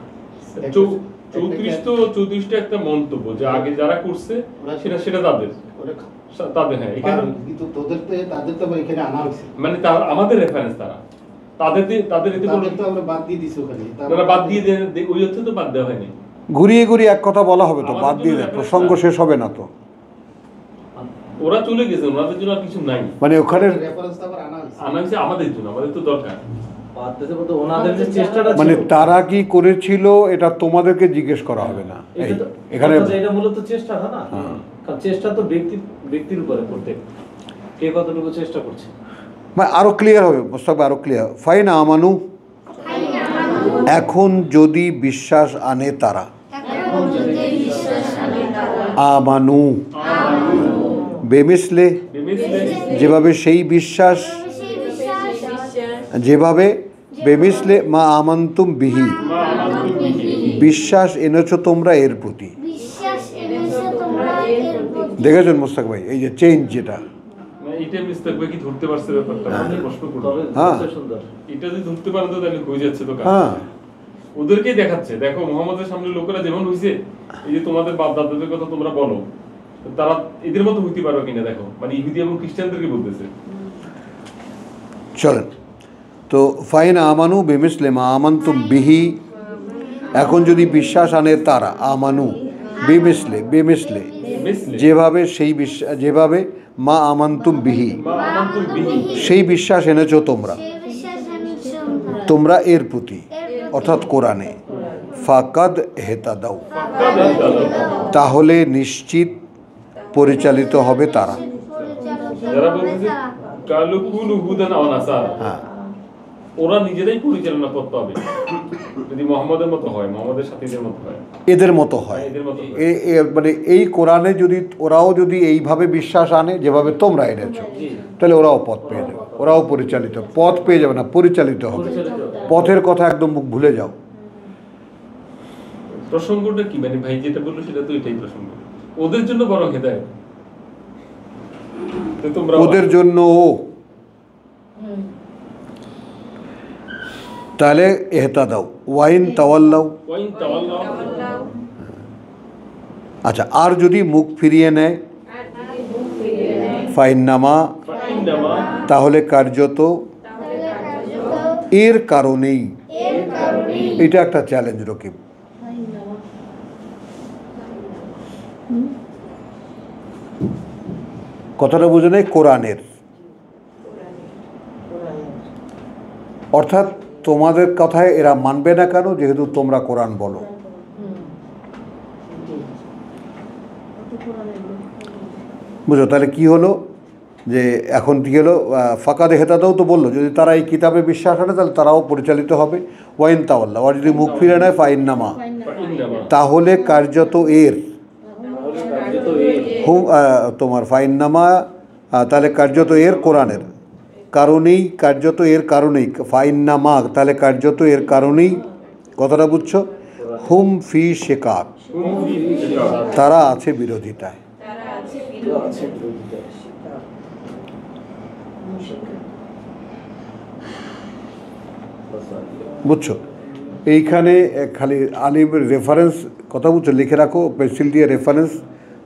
34 তো 34টা একটা মন্তব্য যে আগে যারা করছে সেটা তাদের হ্যাঁ এখানে কিন্তু তাদের তো এখানে আনা হয়েছে মানে আমাদের রেফারেন্স তাদের এতে তাদের তো আমরা বাদ দিয়ে দিছি ওখানে তারা বাদ দিয়ে দেন ওই অর্থে তো বাদ দেওয়া হয়নি। ঘুরিয়ে ঘুরিয়ে এক কথা বলা হবে তো, বাদ দিয়ে দেয়, প্রসঙ্গ শেষ হবে না তো। ওরা চলে গেছে, ওনাদের জন্য আর কিছু নাই, মানে ওখানে রেফারেন্স তো আবার আনা আনা হয়েছে হয়েছে আমাদের জন্য, আমাদের তো দরকার। মানে তারা কি করেছিল এটা তোমাদেরকে জিজ্ঞেস করা হবে না এখানে। এটা মূলত চেষ্টা না, কারণ চেষ্টা তো ব্যক্তির উপরে করতে, কে কতটুকু চেষ্টা করছে। মানে আরো ক্লিয়ার হবে, মোস্তাকবার আরো ক্লিয়ার। ফাইনা আমানু এখন যদি বিশ্বাস আনে তারা, আমানু বেমিসলে যেভাবে সেই বিশ্বাস, যেভাবে বেমিসলে মা আমান্তুম বিহি বিশ্বাস এনেছো তোমরা এর প্রতি। দেখেছেন মোস্তাক ভাই এই যে চেঞ্জ যেটা এটা মিস্টেক ভাই কি ধরতে পারছে ব্যাপারটা, আমি প্রশ্ন করব। হ্যাঁ এটা যদি ধরতে পারে তো তাহলে হয়ে যাচ্ছে তো কাজ। হ্যাঁ ওদেরকেই দেখাচ্ছে, দেখো মুহাম্মদের সামনে লোকেরা যেমন হইছে, এই যে তোমাদের বাপ দাদাদের কথা তোমরা বলো, তারা এদের মতো হইতে পারো কিনা দেখো, মানে ইহুদি এবং খ্রিস্টানদেরকে বলতেছে। চলেন তো ফাইনা আমানু বেমিসলে মা আমান্তুম বিহি এখন যদি বিশ্বাস আনে তারা, আমানু বেমিসলে যেভাবে সেই বিশ্বাস, যেভাবে মা আমান্তুম বিহি সেই বিশ্বাস এনেছো তোমরা এর প্রতি অর্থাৎ কোরআনে, ফাকাদ হেতাদাউ তাহলে নিশ্চিত পরিচালিত হবে তারা। যারা বলতেছে কালু কুলু হুদান আও নাসারা, হ্যাঁ ওরা নিজেরাই পরিচালনা করতে হবে যদি মুহাম্মদের মতো হয়, মুহাম্মদের সাথীদের মতো হয়, এদের মতো হয়। এদের মতো হয়। মানে এই কোরআনে যদি ওরাও যদি এইভাবে বিশ্বাস আনে যেভাবে তোমরা এনেছো, তাহলে ওরাও পথ পেয়ে যাবে, ওরাও পরিচালিত, পথ পেয়ে যাবে না পরিচালিত হবে। পথের কথা একদম মুখ ভুলে যাও। প্রসঙ্গটা কি মানে ভাই যেটা বললো সেটা তো এটাই প্রসঙ্গ, ওদের জন্য বড় হেদায়েত, তো তোমরা ওদের জন্য তাহলে এহতা দাও ওয়াইন তাওয়াল্লাও। ওয়াইন তাওয়াল্লাহ, আচ্ছা আর যদি মুখ ফিরিয়ে নেয় ফাইন্নামা ফাইন্নামা তাহলে কার্যত এর কারণেই। এটা একটা চ্যালেঞ্জ রকিব। কথাটা বুঝে নেই কোরআনের, অর্থাৎ তোমাদের কথায় এরা মানবে না কেন, যেহেতু তোমরা কোরআন বলো। বুঝো? তাহলে কি হলো যে এখন কি হলো, ফাঁকাদে হেতাদাও তো বললো, যদি তারা এই কিতাবে বিশ্বাস আনে তাহলে তারাও পরিচালিত হবে। ওয়াইন তাওয়াল্লাহ, আর যদি মুখ ফিরে নেয় ফাইন্নামা ফাইন্নামা তাহলে কার্যত এর হুম তোমার ফাইন্নামা তাহলে কার্যত এর কোরআনের কারণেই, কার্যত এর কারণেই ফাইন্নামা তাহলে কার্যত এর কারণেই। কথাটা বুঝছো? হুম ফি শেকাক তারা আছে বিরোধিতায়। বুঝছো? এইখানে খালি আলিম রেফারেন্স কথা বুঝছো, লিখে রাখো পেন্সিল দিয়ে রেফারেন্স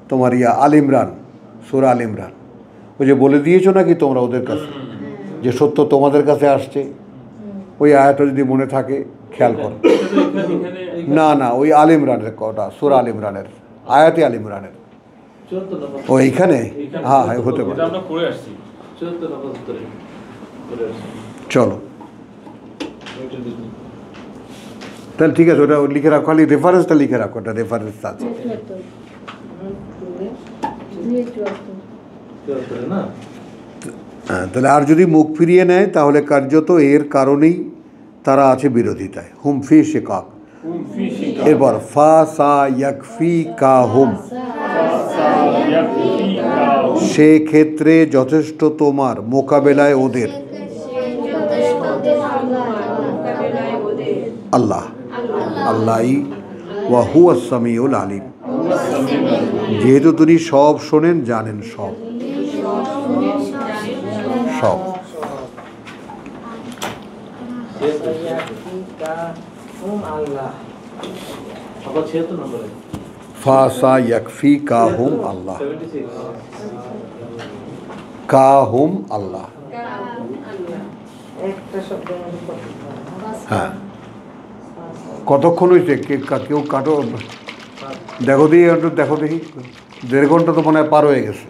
তোমার আল ইমরান, সূরা আল ইমরান। ওই যে বলে দিয়েছো নাকি তোমরা ওদের কাছে যে সত্য তোমাদের কাছে আসছে, ওই আয়াতটা যদি মনে থাকে খেয়াল করো। না না, ওই আল ইমরানের কটা, সূরা আল ইমরানের আয়াতে আল ইমরানের। ও এইখানে, হ্যাঁ হ্যাঁ হতে পারে। আমরা পড়ে আসছি। চলো তাহলে ঠিক আছে, ওটা লিখে রাখো, খালি রেফারেন্সটা লিখে রাখো, ওটা রেফারেন্স আছে। হ্যাঁ, তাহলে আর যদি মুখ ফিরিয়ে নেয় তাহলে কার্যত এর কারণেই তারা আছে বিরোধিতায়। হুম ফি শিকাক, হুম ফি শিকাক এরপর ফা সা ইয়াকফি কা হুম সে ক্ষেত্রে যথেষ্ট তোমার মোকাবেলায় ওদের আল্লাহ। আল্লাহই ওয়া হুয়া সামিউল আলিম, যেহেতু তিনি সব শোনেন জানেন সব সব। ফা সা ইয়াকফি কা হুম আল্লাহ, কা হুম আল্লাহ। একটা শব্দ হ্যাঁ, কতক্ষণ হয়েছে? কেউ কাটো দেখো দেখি, একটু দেখো দেখি, 1.5 ঘন্টা তো মনে হয় পার হয়ে গেছে।